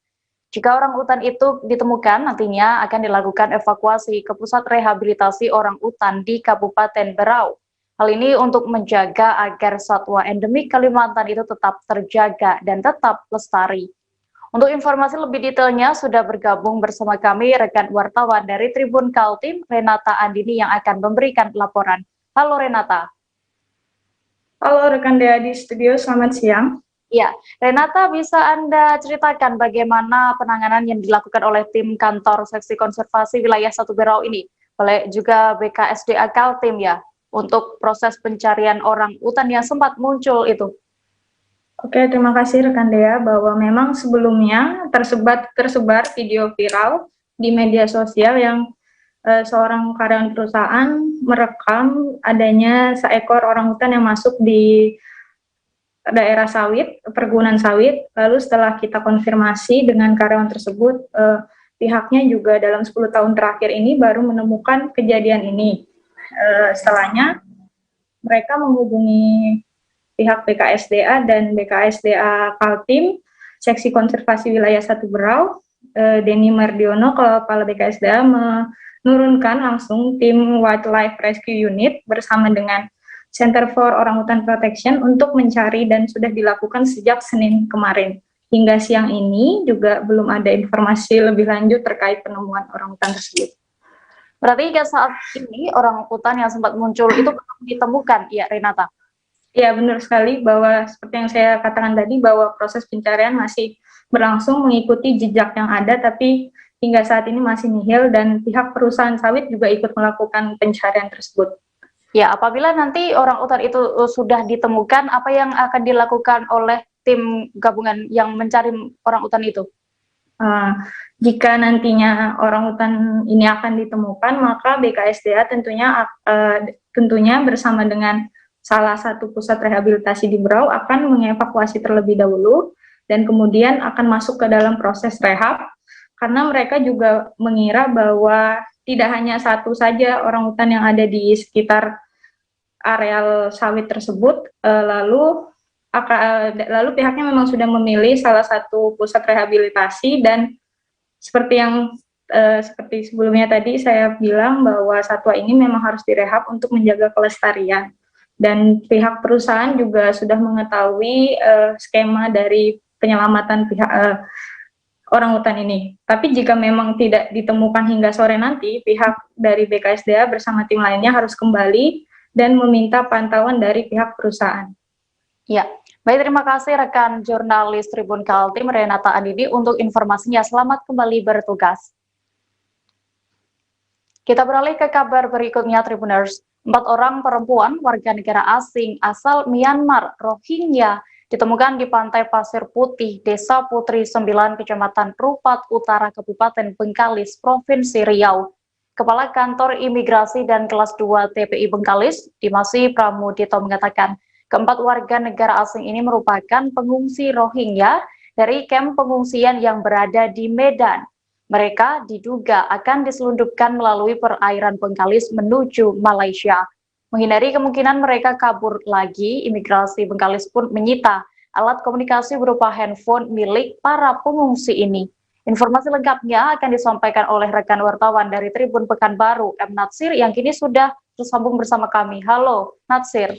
Jika orangutan itu ditemukan, nantinya akan dilakukan evakuasi ke pusat rehabilitasi orangutan di Kabupaten Berau. Hal ini untuk menjaga agar satwa endemik Kalimantan itu tetap terjaga dan tetap lestari. Untuk informasi lebih detailnya sudah bergabung bersama kami rekan wartawan dari Tribun Kaltim, Renata Andini yang akan memberikan laporan. Halo Renata. Halo rekan Dea di studio, selamat siang. Ya, Renata, bisa Anda ceritakan bagaimana penanganan yang dilakukan oleh tim kantor seksi konservasi wilayah 1 Berau ini, oleh juga BKSDA Kaltim ya? untuk proses pencarian orang utan yang sempat muncul itu? Oke, terima kasih rekan Dea, bahwa memang sebelumnya tersebar video viral di media sosial yang seorang karyawan perusahaan merekam adanya seekor orangutan yang masuk di daerah sawit, perkebunan sawit. Lalu setelah kita konfirmasi dengan karyawan tersebut, pihaknya juga dalam 10 tahun terakhir ini baru menemukan kejadian ini. Setelahnya mereka menghubungi pihak BKSDA dan BKSDA Kaltim, Seksi Konservasi Wilayah 1 Berau. Denny Mardiono, Kepala BKSDA, menurunkan langsung tim Wildlife Rescue Unit bersama dengan Center for Orangutan Protection untuk mencari, dan sudah dilakukan sejak Senin kemarin. Hingga siang ini juga belum ada informasi lebih lanjut terkait penemuan orangutan tersebut. Berarti hingga saat ini orangutan yang sempat muncul itu belum ditemukan, ya Renata? Ya, benar sekali, bahwa seperti yang saya katakan tadi, bahwa proses pencarian masih berlangsung mengikuti jejak yang ada, tapi hingga saat ini masih nihil, dan pihak perusahaan sawit juga ikut melakukan pencarian tersebut. Ya, apabila nanti orangutan itu sudah ditemukan, apa yang akan dilakukan oleh tim gabungan yang mencari orangutan itu? Jika nantinya orangutan ini akan ditemukan, maka BKSDA tentunya bersama dengan salah satu pusat rehabilitasi di Berau akan mengevakuasi terlebih dahulu, dan kemudian akan masuk ke dalam proses rehab, karena mereka juga mengira bahwa tidak hanya satu saja orangutan yang ada di sekitar areal sawit tersebut. Lalu pihaknya memang sudah memilih salah satu pusat rehabilitasi, dan seperti sebelumnya tadi saya bilang bahwa satwa ini memang harus direhab untuk menjaga kelestarian. Dan pihak perusahaan juga sudah mengetahui skema dari penyelamatan pihak orangutan ini. Tapi jika memang tidak ditemukan hingga sore nanti, pihak dari BKSDA bersama tim lainnya harus kembali dan meminta pantauan dari pihak perusahaan. Ya, baik, terima kasih rekan jurnalis Tribun Kaltim Renata Andini untuk informasinya. Selamat kembali bertugas. Kita beralih ke kabar berikutnya, Tribuners. 4 orang perempuan warga negara asing asal Myanmar Rohingya ditemukan di pantai Pasir Putih, Desa Putri 9, Kecamatan Rupat Utara, Kabupaten Bengkalis, Provinsi Riau. Kepala Kantor Imigrasi dan Kelas 2 TPI Bengkalis, Dimasi Pramudito, mengatakan keempat warga negara asing ini merupakan pengungsi Rohingya dari kamp pengungsian yang berada di Medan. Mereka diduga akan diselundupkan melalui perairan Bengkalis menuju Malaysia. Menghindari kemungkinan mereka kabur lagi, Imigrasi Bengkalis pun menyita alat komunikasi berupa handphone milik para pengungsi ini. Informasi lengkapnya akan disampaikan oleh rekan wartawan dari Tribun Pekanbaru, M. Natsir, yang kini sudah tersambung bersama kami. Halo, Natsir.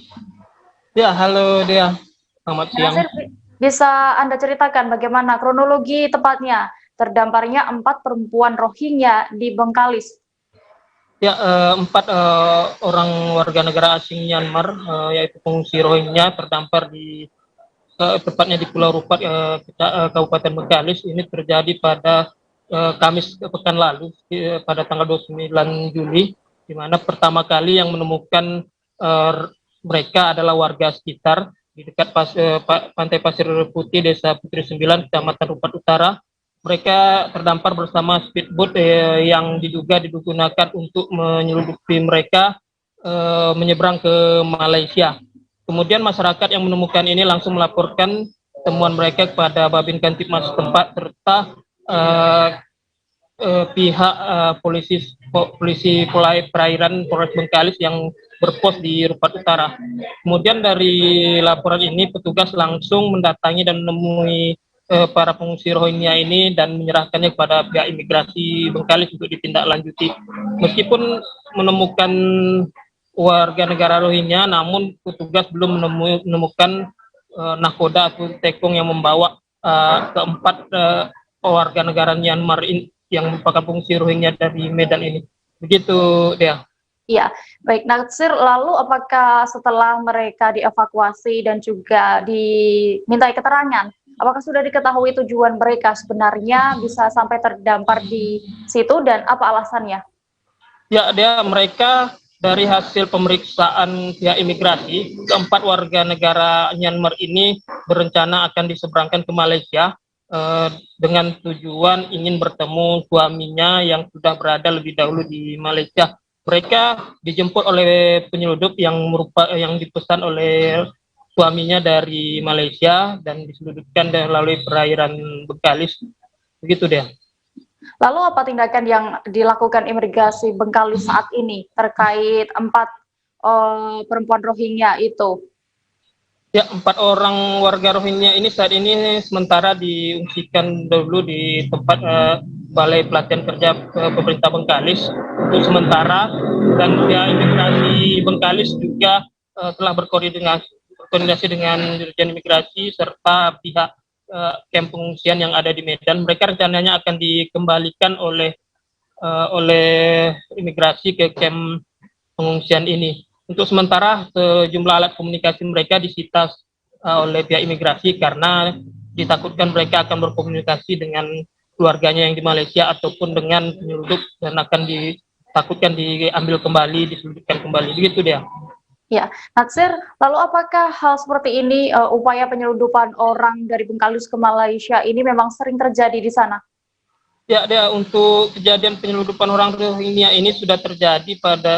Ya, halo Dea. Selamat siang. Natsir, bisa Anda ceritakan bagaimana kronologi tepatnya terdamparnya 4 perempuan Rohingya di Bengkalis? Ya, 4 orang warga negara asing Myanmar, yaitu pengungsi Rohingya, terdampar di tepatnya di Pulau Rupat, Kabupaten Bengkalis. Ini terjadi pada Kamis pekan lalu, pada tanggal 29 Juli, di mana pertama kali yang menemukan mereka adalah warga sekitar di dekat Pantai Pasir Putih, Desa Putri 9, Kecamatan Rupat Utara. Mereka terdampar bersama speedboat yang diduga digunakan untuk menyeludupi mereka menyeberang ke Malaysia. Kemudian masyarakat yang menemukan ini langsung melaporkan temuan mereka kepada Babin Kamtipmas setempat serta pihak polisi perairan Polres Bengkalis yang berpos di Rupat Utara. Kemudian dari laporan ini petugas langsung mendatangi dan menemui para pengungsi Rohingya ini dan menyerahkannya kepada pihak imigrasi Bengkalis untuk ditindaklanjuti. Meskipun menemukan warga negara Rohingya, namun petugas belum menemukan nahkoda atau tekong yang membawa keempat warga negara Myanmar yang merupakan pengungsi Rohingya dari Medan ini. Begitu, Dea. Iya, baik Natsir, lalu apakah setelah mereka dievakuasi dan juga dimintai keterangan, apakah sudah diketahui tujuan mereka sebenarnya bisa sampai terdampar di situ dan apa alasannya? Ya, mereka dari hasil pemeriksaan pihak imigrasi, keempat warga negara Myanmar ini berencana akan diseberangkan ke Malaysia dengan tujuan ingin bertemu suaminya yang sudah berada lebih dahulu di Malaysia. Mereka dijemput oleh penyeludup yang dipesan oleh suaminya dari Malaysia dan diseludupkan melalui perairan Bengkalis. Begitu deh. Lalu apa tindakan yang dilakukan imigrasi Bengkalis saat ini terkait 4 perempuan Rohingya itu? Ya, 4 orang warga Rohingya ini saat ini sementara diungsikan dulu di tempat Balai Pelatihan Kerja Pemerintah Bengkalis untuk sementara, dan pihak imigrasi Bengkalis juga telah berkoordinasi dengan Dirjen Imigrasi serta pihak kamp pengungsian yang ada di Medan. Mereka rencananya akan dikembalikan oleh imigrasi ke kamp pengungsian ini. Untuk sementara sejumlah alat komunikasi mereka disita oleh pihak imigrasi karena ditakutkan mereka akan berkomunikasi dengan keluarganya yang di Malaysia ataupun dengan penyeludup dan akan ditakutkan diambil kembali, diseludupkan kembali. Begitu dia. Ya, Natsir, lalu apakah hal seperti ini, upaya penyeludupan orang dari Bengkalis ke Malaysia ini memang sering terjadi di sana? Ya, untuk kejadian penyeludupan orang Rohingya ini sudah terjadi pada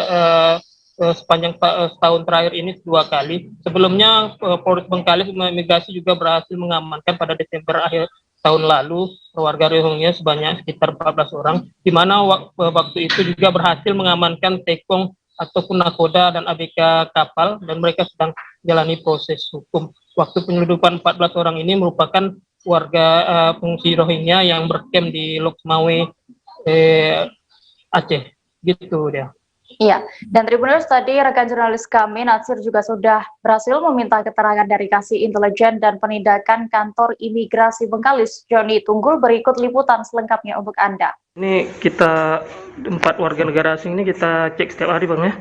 sepanjang setahun terakhir ini 2 kali. Sebelumnya Polres Bengkalis Imigrasi juga berhasil mengamankan pada Desember akhir tahun lalu warga Rohingya sebanyak sekitar 14 orang, di mana waktu itu juga berhasil mengamankan tekong ataupun nakoda dan ABK kapal, dan mereka sedang menjalani proses hukum. Waktu penyeludupan 14 orang ini merupakan warga pengungsi Rohingya yang berkem di Lok Semawe, Aceh. Gitu dia. Iya, dan Tribuners, tadi rekan jurnalis kami Natsir juga sudah berhasil meminta keterangan dari Kasih Intelijen dan Penindakan Kantor Imigrasi Bengkalis. Joni Tunggul berikut liputan selengkapnya untuk Anda. Ini kita 4 warga negara asing ini kita cek setiap hari, Bang, ya?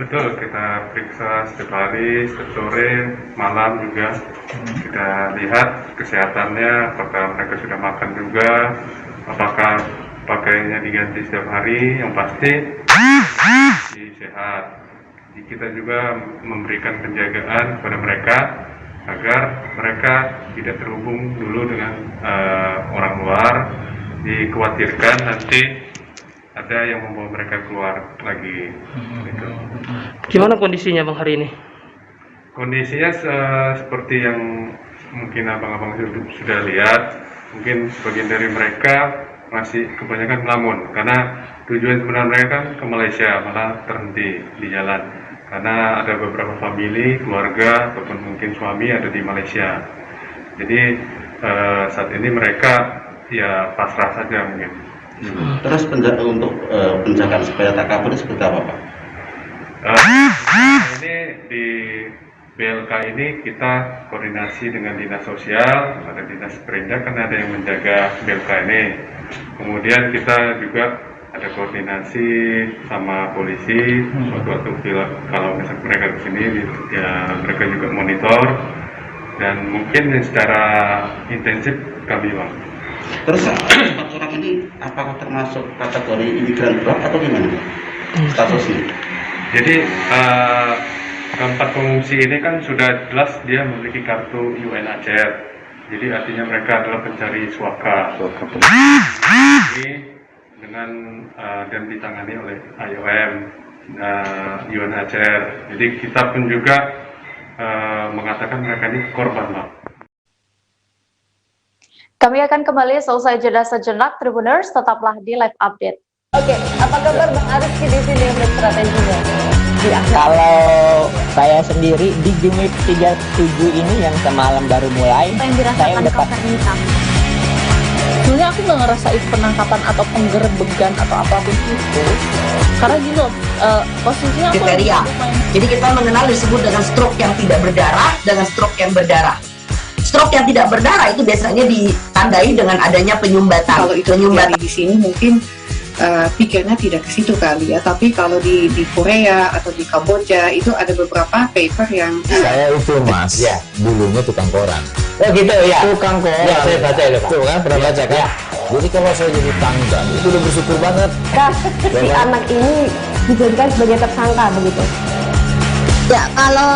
Betul, kita periksa setiap hari, setiap sore, malam juga. Kita lihat kesehatannya, apakah mereka sudah makan juga, apakah pakaiannya diganti setiap hari, yang pasti sehat. Jadi kita juga memberikan penjagaan kepada mereka agar mereka tidak terhubung dulu dengan orang luar. Dikhawatirkan nanti ada yang membawa mereka keluar lagi. Gitu. Gimana kondisinya, Bang, hari ini? Kondisinya seperti yang mungkin abang-abang sudah lihat. Mungkin sebagian dari mereka masih kebanyakan melamun karena tujuan sebenarnya mereka kan ke Malaysia, malah terhenti di jalan karena ada beberapa famili, keluarga ataupun mungkin suami ada di Malaysia. Jadi saat ini mereka ya pasrah saja mungkin. Terus untuk penjagaan supaya tak kabur seperti apa, Pak? Ini di BLK ini kita koordinasi dengan dinas sosial, ada dinas perindak kan ada yang menjaga BLK ini. Kemudian kita juga ada koordinasi sama polisi. Suatu kalau misalnya mereka kesini, ya mereka juga monitor dan mungkin secara intensif kami, Bang. Terus 4 orang ini apakah termasuk kategori imigran berat atau gimana statusnya? Jadi keempat pengungsi ini kan sudah jelas dia memiliki kartu UNHCR. Jadi artinya mereka adalah pencari suaka. Ini dengan dan ditangani oleh IOM, UNHCR. Jadi kita pun juga mengatakan mereka ini korban, Bang. Kami akan kembali selesai jeda sejenak, Tribuners, tetaplah di live update. Oke, apa kabar Bang Arief di sini untuk strateginya? Kalau saya sendiri di Jumip 37 ini yang semalam baru mulai, saya udah sebenarnya aku nggak ngerasa itu penangkapan atau penggerbegan atau apapun itu, karena gini loh, posisinya aku kriteria. Jadi kita mengenal disebut dengan stroke yang tidak berdarah dengan stroke yang berdarah. Stroke yang tidak berdarah itu biasanya ditandai dengan adanya penyumbatan. Kalau itu terjadi di sini mungkin pikirnya tidak ke situ kali ya, tapi kalau di Korea atau di Kamboja itu ada beberapa paper yang saya itu Mas, ya dulunya tukang koran. Oh gitu ya. Tukang koran. Ya saya baca ya Pak. Tuh kan, pernah baca kan? Ya. Jadi kalau saya jadi tangga itu udah bersyukur banget. Si anak ini dijadikan sebagai tersangka begitu. Ya kalau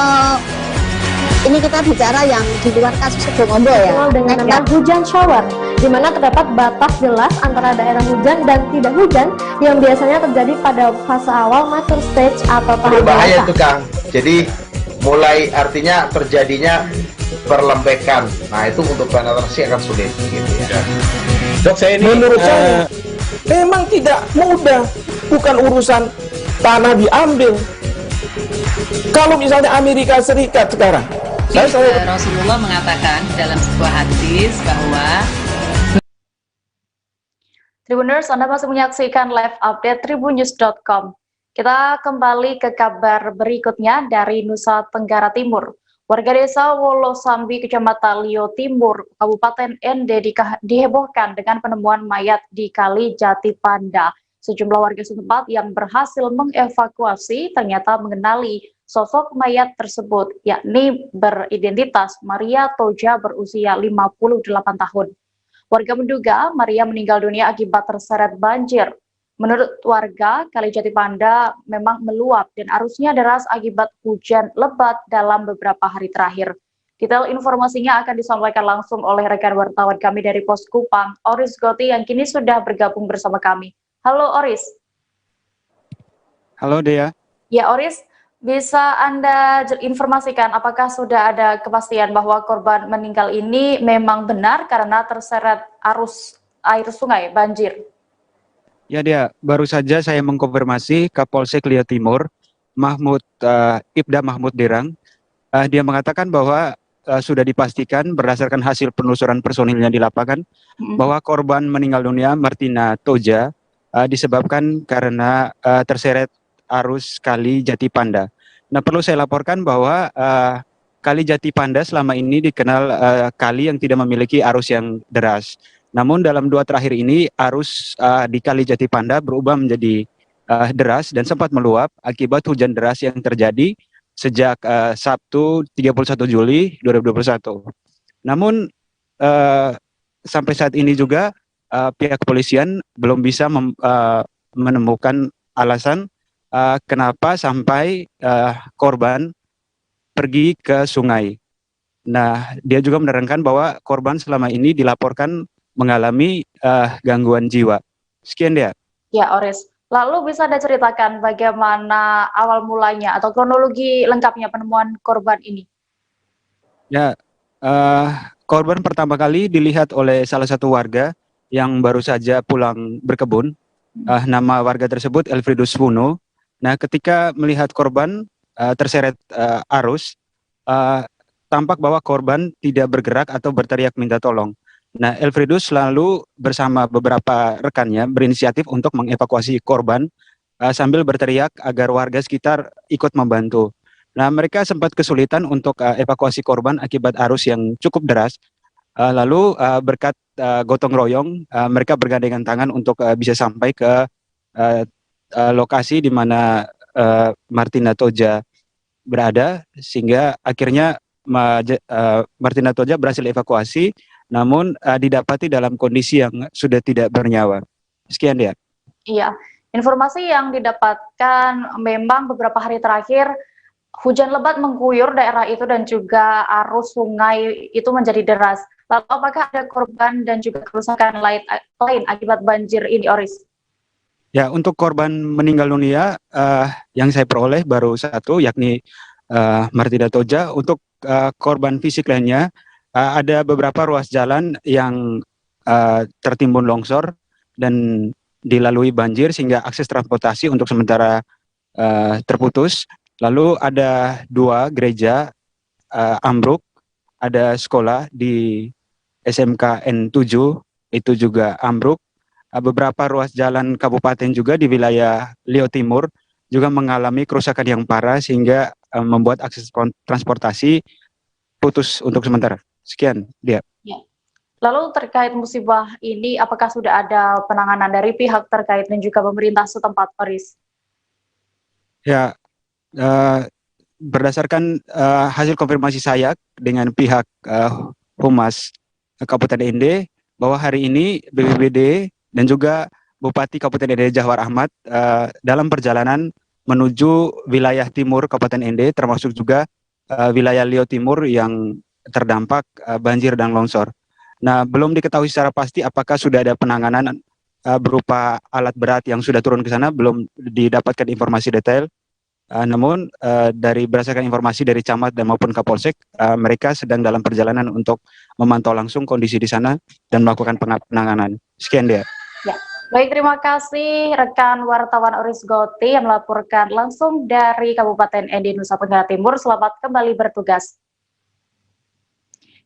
ini kita bicara yang di luar kasus Sebongombo ya. Dengan nama hujan shower, di mana terdapat batas jelas antara daerah hujan dan tidak hujan yang biasanya terjadi pada fase awal mature stage atau tahap Berbahaya dewasa. tuh Kang. Jadi mulai artinya terjadinya perlembekan. Nah itu untuk penetrasi akan sulit gitu ya. Dok, saya ini menurut saya memang tidak mudah, bukan urusan tanah diambil. Kalau misalnya Amerika Serikat sekarang, Rasulullah mengatakan dalam sebuah hadis bahwa Tribuners, Anda masih menyaksikan live update tribunnews.com. Kita kembali ke kabar berikutnya dari Nusa Tenggara Timur. Warga desa Wolosambi, Kecamatan Lio Timur, Kabupaten ND dihebohkan dengan penemuan mayat di Kali Jati Panda. Sejumlah warga setempat yang berhasil mengevakuasi ternyata mengenali sosok mayat tersebut, yakni beridentitas Maria Toja berusia 58 tahun. Warga menduga Maria meninggal dunia akibat terseret banjir. Menurut warga, Kali Jati Panda memang meluap dan arusnya deras akibat hujan lebat dalam beberapa hari terakhir. Detail informasinya akan disampaikan langsung oleh rekan wartawan kami dari Pos Kupang, Oris Goti, yang kini sudah bergabung bersama kami. Halo Oris. Halo Dea. Ya Oris, bisa Anda informasikan apakah sudah ada kepastian bahwa korban meninggal ini memang benar karena terseret arus air sungai banjir? Ya Dea, baru saja saya mengkonfirmasi Kapolsek Lio Timur, Ibda Mahmud Dirang. Dia mengatakan bahwa sudah dipastikan berdasarkan hasil penelusuran personilnya di lapangan bahwa korban meninggal dunia Martina Toja disebabkan karena terseret arus Kali Jati Panda. Nah, perlu saya laporkan bahwa Kali Jati Panda selama ini dikenal kali yang tidak memiliki arus yang deras. Namun dalam 2 terakhir ini arus di Kali Jati Panda berubah menjadi deras dan sempat meluap akibat hujan deras yang terjadi sejak Sabtu 31 Juli 2021. Namun sampai saat ini juga pihak kepolisian belum bisa menemukan alasan kenapa sampai korban pergi ke sungai. Nah, dia juga menerangkan bahwa korban selama ini dilaporkan mengalami gangguan jiwa. Sekian dia. Ya, Oris. Lalu bisa Anda ceritakan bagaimana awal mulanya atau kronologi lengkapnya penemuan korban ini? Ya, korban pertama kali dilihat oleh salah satu warga yang baru saja pulang berkebun. Nama warga tersebut Elfridus Wuno. Nah, ketika melihat korban terseret arus, tampak bahwa korban tidak bergerak atau berteriak minta tolong. Nah, Elfridus lalu bersama beberapa rekannya berinisiatif untuk mengevakuasi korban sambil berteriak agar warga sekitar ikut membantu. Nah, mereka sempat kesulitan untuk evakuasi korban akibat arus yang cukup deras. Lalu berkat gotong royong, mereka bergandengan tangan untuk bisa sampai ke lokasi di mana Martina Toja berada, sehingga akhirnya Martina Toja berhasil evakuasi, namun didapati dalam kondisi yang sudah tidak bernyawa. Sekian dia. Iya, informasi yang didapatkan memang beberapa hari terakhir hujan lebat mengguyur daerah itu dan juga arus sungai itu menjadi deras. Lalu apakah ada korban dan juga kerusakan lain akibat banjir ini, Oris? Ya, untuk korban meninggal dunia yang saya peroleh baru 1, yakni Martina Toja. Untuk korban fisik lainnya ada beberapa ruas jalan yang tertimbun longsor dan dilalui banjir sehingga akses transportasi untuk sementara terputus. Lalu ada 2 gereja ambruk, ada sekolah di SMK N7 itu juga ambruk. Beberapa ruas jalan kabupaten juga di wilayah Lio Timur juga mengalami kerusakan yang parah sehingga membuat akses transportasi putus untuk sementara. Sekian dia. Ya. Lalu terkait musibah ini, apakah sudah ada penanganan dari pihak terkait dan juga pemerintah setempat, Oris? Ya, berdasarkan hasil konfirmasi saya dengan pihak Humas Kabupaten ND bahwa hari ini BPBD dan juga Bupati Kabupaten ND Jahwar Ahmad dalam perjalanan menuju wilayah timur Kabupaten ND, termasuk juga wilayah Liau Timur yang terdampak banjir dan longsor. Nah, belum diketahui secara pasti apakah sudah ada penanganan berupa alat berat yang sudah turun ke sana, belum didapatkan informasi detail. Namun dari berdasarkan informasi dari Camat dan maupun Kapolsek, mereka sedang dalam perjalanan untuk memantau langsung kondisi di sana dan melakukan penanganan. Sekian dia. Ya, baik, terima kasih rekan wartawan Oris Goti yang melaporkan langsung dari Kabupaten ND Nusa Tenggara Timur. Selamat kembali bertugas.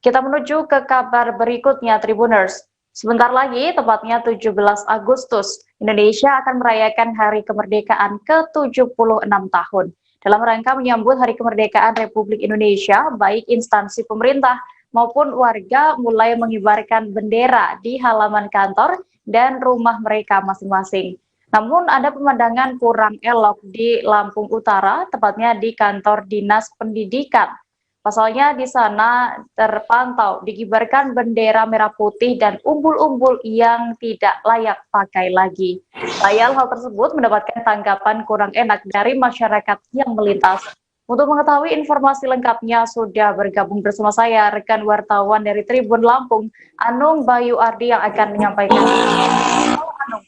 Kita menuju ke kabar berikutnya, Tribuners. Sebentar lagi, tepatnya 17 Agustus, Indonesia akan merayakan Hari Kemerdekaan ke-76 tahun. Dalam rangka menyambut Hari Kemerdekaan Republik Indonesia, baik instansi pemerintah maupun warga mulai mengibarkan bendera di halaman kantor dan rumah mereka masing-masing. Namun ada pemandangan kurang elok di Lampung Utara, tepatnya di kantor Dinas Pendidikan. Pasalnya di sana terpantau dikibarkan bendera merah putih dan umbul-umbul yang tidak layak pakai lagi. Sayang hal tersebut mendapatkan tanggapan kurang enak dari masyarakat yang melintas. Untuk mengetahui informasi lengkapnya sudah bergabung bersama saya rekan wartawan dari Tribun Lampung, Anung Bayu Ardi yang akan menyampaikan. Halo, Anung.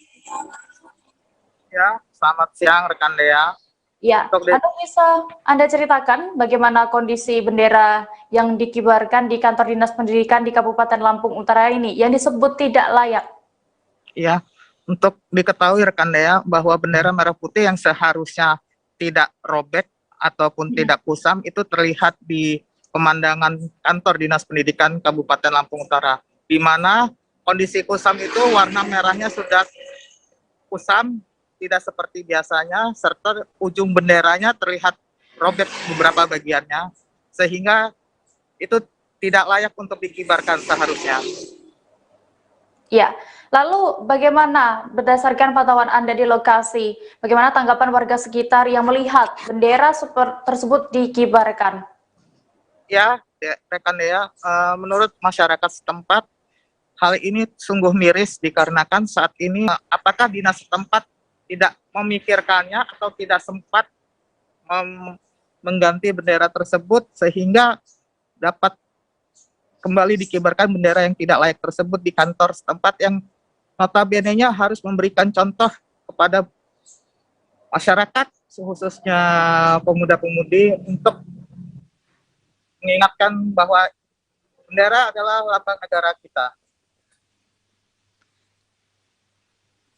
Ya, selamat siang rekan Dea. Ya, Anda bisa Anda ceritakan bagaimana kondisi bendera yang dikibarkan di kantor Dinas Pendidikan di Kabupaten Lampung Utara ini yang disebut tidak layak? Ya, untuk diketahui rekan Dea bahwa bendera merah putih yang seharusnya tidak robek ataupun tidak kusam itu terlihat di pemandangan kantor Dinas Pendidikan Kabupaten Lampung Utara, di mana kondisi kusam itu warna merahnya sudah kusam, tidak seperti biasanya, serta ujung benderanya terlihat robek beberapa bagiannya, sehingga itu tidak layak untuk dikibarkan seharusnya. Ya, lalu bagaimana berdasarkan pantauan Anda di lokasi, bagaimana tanggapan warga sekitar yang melihat bendera tersebut dikibarkan? Ya, rekan Dea, menurut masyarakat setempat, hal ini sungguh miris dikarenakan saat ini apakah dinas setempat tidak memikirkannya atau tidak sempat mengganti bendera tersebut sehingga dapat kembali dikibarkan bendera yang tidak layak tersebut di kantor setempat yang notabene-nya harus memberikan contoh kepada masyarakat, khususnya pemuda-pemudi, untuk mengingatkan bahwa bendera adalah lambang negara kita.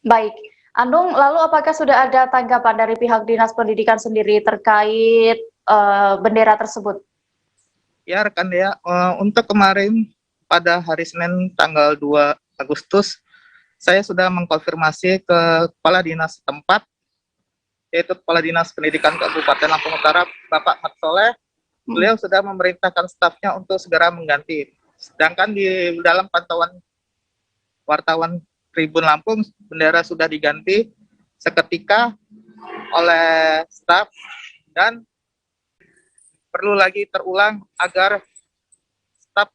Baik. Anung, lalu apakah sudah ada tanggapan dari pihak Dinas Pendidikan sendiri terkait bendera tersebut? Ya rekan Dea, untuk kemarin pada hari Senin tanggal 2 Agustus, saya sudah mengkonfirmasi ke Kepala Dinas setempat, yaitu Kepala Dinas Pendidikan Kabupaten Lampung Utara, Bapak Mat Soleh. Beliau sudah memerintahkan stafnya untuk segera mengganti. Sedangkan di dalam pantauan wartawan Tribun Lampung, bendera sudah diganti seketika oleh staf dan perlu lagi terulang agar staf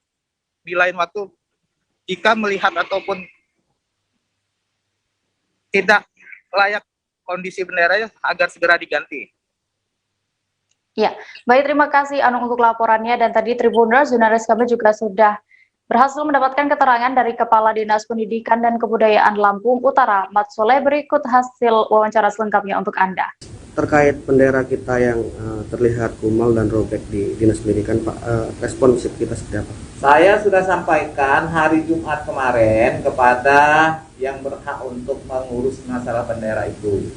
di lain waktu jika melihat ataupun tidak layak kondisi benderanya agar segera diganti. Ya, baik, terima kasih Anung untuk laporannya, dan tadi Tribuners, jurnalis kami juga sudah berhasil mendapatkan keterangan dari Kepala Dinas Pendidikan dan Kebudayaan Lampung Utara, Mat Soleh. Berikut hasil wawancara selengkapnya untuk Anda. Terkait bendera kita yang terlihat kumal dan robek di Dinas Pendidikan, Pak, responsif kita seperti apa? Saya sudah sampaikan hari Jumat kemarin kepada yang berhak untuk mengurus masalah bendera itu,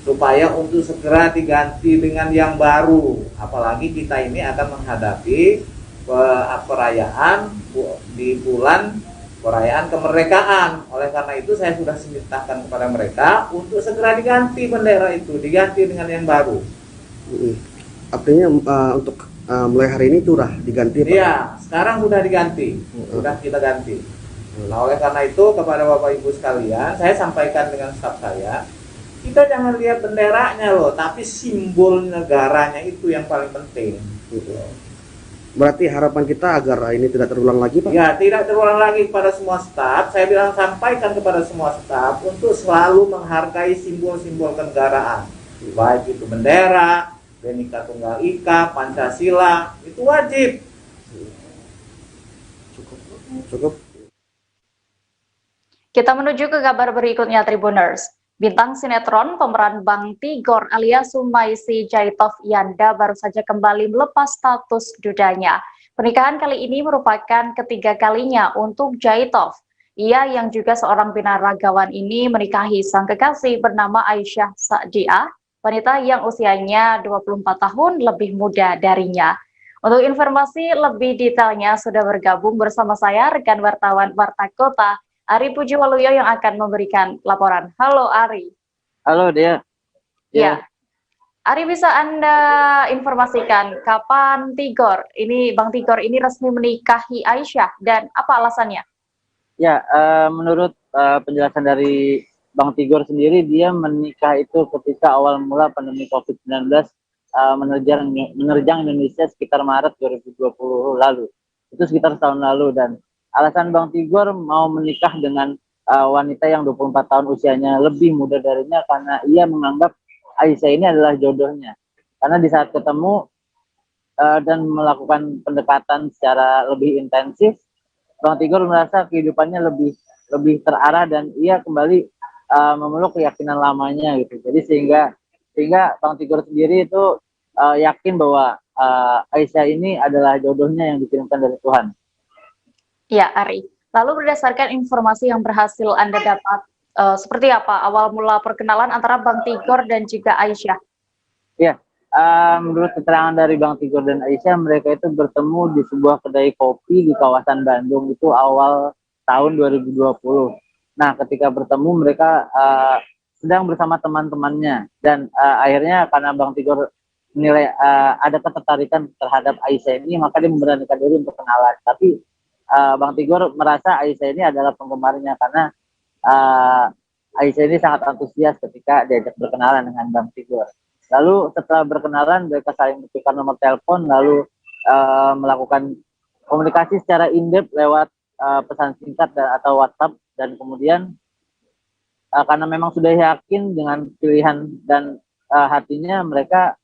supaya untuk segera diganti dengan yang baru. Apalagi kita ini akan menghadapi perayaan di bulan perayaan kemerdekaan. Oleh karena itu saya sudah memerintahkan kepada mereka untuk segera diganti bendera itu, diganti dengan yang baru. Artinya untuk mulai hari ini sudah diganti, Pak? Iya, sekarang sudah diganti, sudah kita ganti. Nah, oleh karena itu kepada Bapak Ibu sekalian, saya sampaikan dengan staf saya, kita jangan lihat benderanya loh, tapi simbol negaranya itu yang paling penting. Berarti harapan kita agar ini tidak terulang lagi, Pak? Ya, tidak terulang lagi kepada semua staf. Saya bilang sampaikan kepada semua staf untuk selalu menghargai simbol-simbol kenegaraan. Baik itu bendera, Bhinneka Tunggal Ika, Pancasila, itu wajib. Cukup. Kita menuju ke kabar berikutnya, Tribuners. Bintang sinetron pemeran Bang Tigor alias Sumaisi Jaitov Yanda baru saja kembali melepas status dudanya. Pernikahan kali ini merupakan ketiga kalinya untuk Jaitov. Ia yang juga seorang binaragawan ini menikahi sang kekasih bernama Aisyah Sa'diah, wanita yang usianya 24 tahun lebih muda darinya. Untuk informasi lebih detailnya sudah bergabung bersama saya rekan wartawan Warta Kota, Ari Pujiwaluyo yang akan memberikan laporan. Halo Ari. Halo Dea. Ya. Ari, bisa Anda informasikan kapan Bang Tigor ini resmi menikahi Aisyah dan apa alasannya? Ya, menurut penjelasan dari Bang Tigor sendiri, dia menikah itu ketika awal mula pandemi COVID-19 menerjang Indonesia sekitar Maret 2020 lalu. Itu sekitar setahun lalu, dan alasan Bang Tigor mau menikah dengan wanita yang 24 tahun usianya lebih muda darinya karena ia menganggap Aisyah ini adalah jodohnya. Karena di saat ketemu dan melakukan pendekatan secara lebih intensif, Bang Tigor merasa kehidupannya lebih terarah dan ia kembali memeluk keyakinan lamanya gitu. Jadi sehingga Bang Tigor sendiri itu yakin bahwa Aisyah ini adalah jodohnya yang dikirimkan dari Tuhan. Ya, Ari. Lalu berdasarkan informasi yang berhasil Anda dapat, seperti apa awal mula perkenalan antara Bang Tigor dan juga Aisyah? Ya, menurut keterangan dari Bang Tigor dan Aisyah, mereka itu bertemu di sebuah kedai kopi di kawasan Bandung itu awal tahun 2020. Nah, ketika bertemu mereka sedang bersama teman-temannya, dan akhirnya karena Bang Tigor menilai ada ketertarikan terhadap Aisyah ini, maka dia memberanikan diri untuk kenalan. Tapi Bang Tigor merasa Aisyah ini adalah penggemarnya karena Aisyah ini sangat antusias ketika diajak berkenalan dengan Bang Tigor. Lalu setelah berkenalan mereka saling bertukar nomor telepon, lalu melakukan komunikasi secara in-depth lewat pesan singkat atau WhatsApp, dan kemudian karena memang sudah yakin dengan pilihan dan hatinya, mereka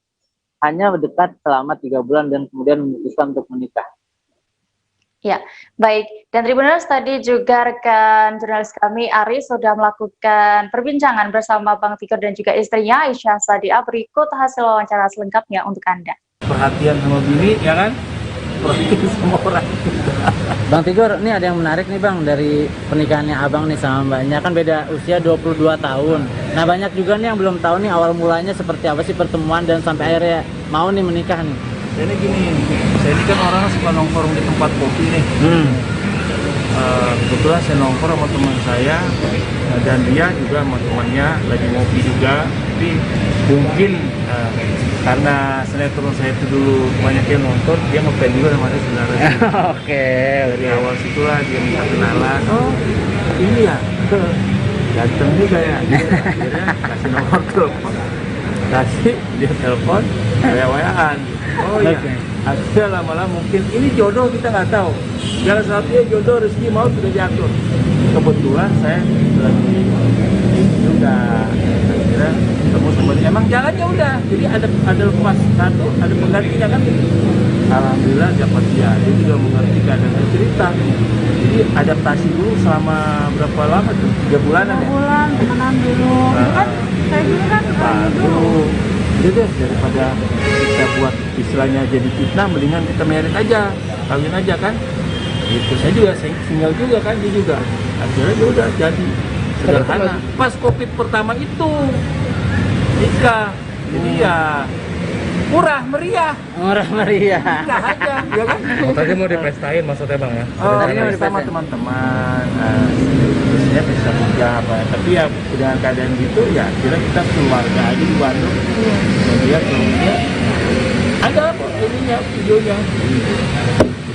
hanya berdekat selama 3 bulan dan kemudian memutuskan untuk menikah. Ya, baik. Dan Tribuners, tadi juga rekan jurnalis kami Ari sudah melakukan perbincangan bersama Bang Tigor dan juga istrinya Aisyah Sa'diah. Berikut hasil wawancara selengkapnya untuk Anda. Perhatian sama bini, ya kan? Perhatian sama orang. Bang Tigor, ini ada yang menarik nih Bang dari pernikahannya Abang nih sama Mbaknya, kan beda usia 22 tahun. Nah, banyak juga nih yang belum tahu nih awal mulanya seperti apa sih pertemuan dan sampai akhirnya mau nih menikah nih. Jadi gini, saya ini kan orang suka nongkrong di tempat kopi nih. Kebetulan saya nongkrong sama teman saya, dan dia juga sama temannya lagi ngopi juga. Tapi mungkin karena sinetron saya itu dulu banyak yang nonton, dia ngefans juga sama saya sebenarnya. Oke. Dari awal situlah dia minta kenalan. Oh, ini ya, ganteng juga ya. Akhirnya kasih nomor telepon, kasih dia telepon, wayaan. Oh iya, akhirnya lama-lama mungkin ini jodoh, kita nggak tahu. Jalan satunya jodoh, rezeki mau sudah diatur. Kebetulan saya lagi juga akhirnya ketemu sama dia. Emang jalannya udah, jadi ada lepas satu, ada penggantinya kan. Alhamdulillah dapat dia juga mengerti keadaan cerita. Jadi adaptasi dulu selama berapa lama tuh? 3 bulanan ya? 3 bulan, temenan dulu. Kan saya dulu kan baru. Jadi daripada kita buat istilahnya jadi fitnah, mendingan kita married aja, kawin aja kan. Gitu. Saya juga single juga kan, dia juga. Akhirnya dia udah jadi sederhana. Pas COVID pertama itu nikah, jadi ya murah meriah. Nikah aja, ya kan? Tadi mau dipestain maksudnya Bang ya? Tadinya mau sama teman-teman. Saya bisa kerja apa, tapi ya dengan keadaan gitu ya kira kita keluarga aja di Bandung. Dia keluarga ada kok ininya, videonya.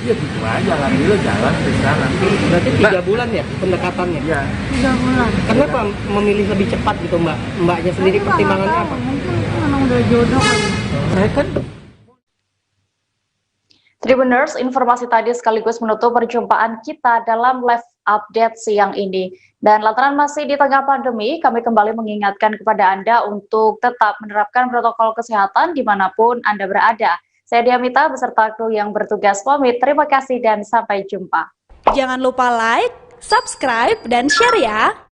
Ya gitu aja, alhamdulillah jalan ke sana. Berarti 3 bulan ya pendekatannya? Iya. 3 bulan. Kenapa memilih lebih cepat gitu Mbaknya sendiri, pertimbangannya apa? Mungkin memang udah jodoh. Saya kan Tribuners, informasi tadi sekaligus menutup perjumpaan kita dalam live update siang ini. Dan lantaran masih di tengah pandemi, kami kembali mengingatkan kepada Anda untuk tetap menerapkan protokol kesehatan dimanapun Anda berada. Saya Diamita beserta kru yang bertugas pamit. Terima kasih dan sampai jumpa. Jangan lupa like, subscribe, dan share ya.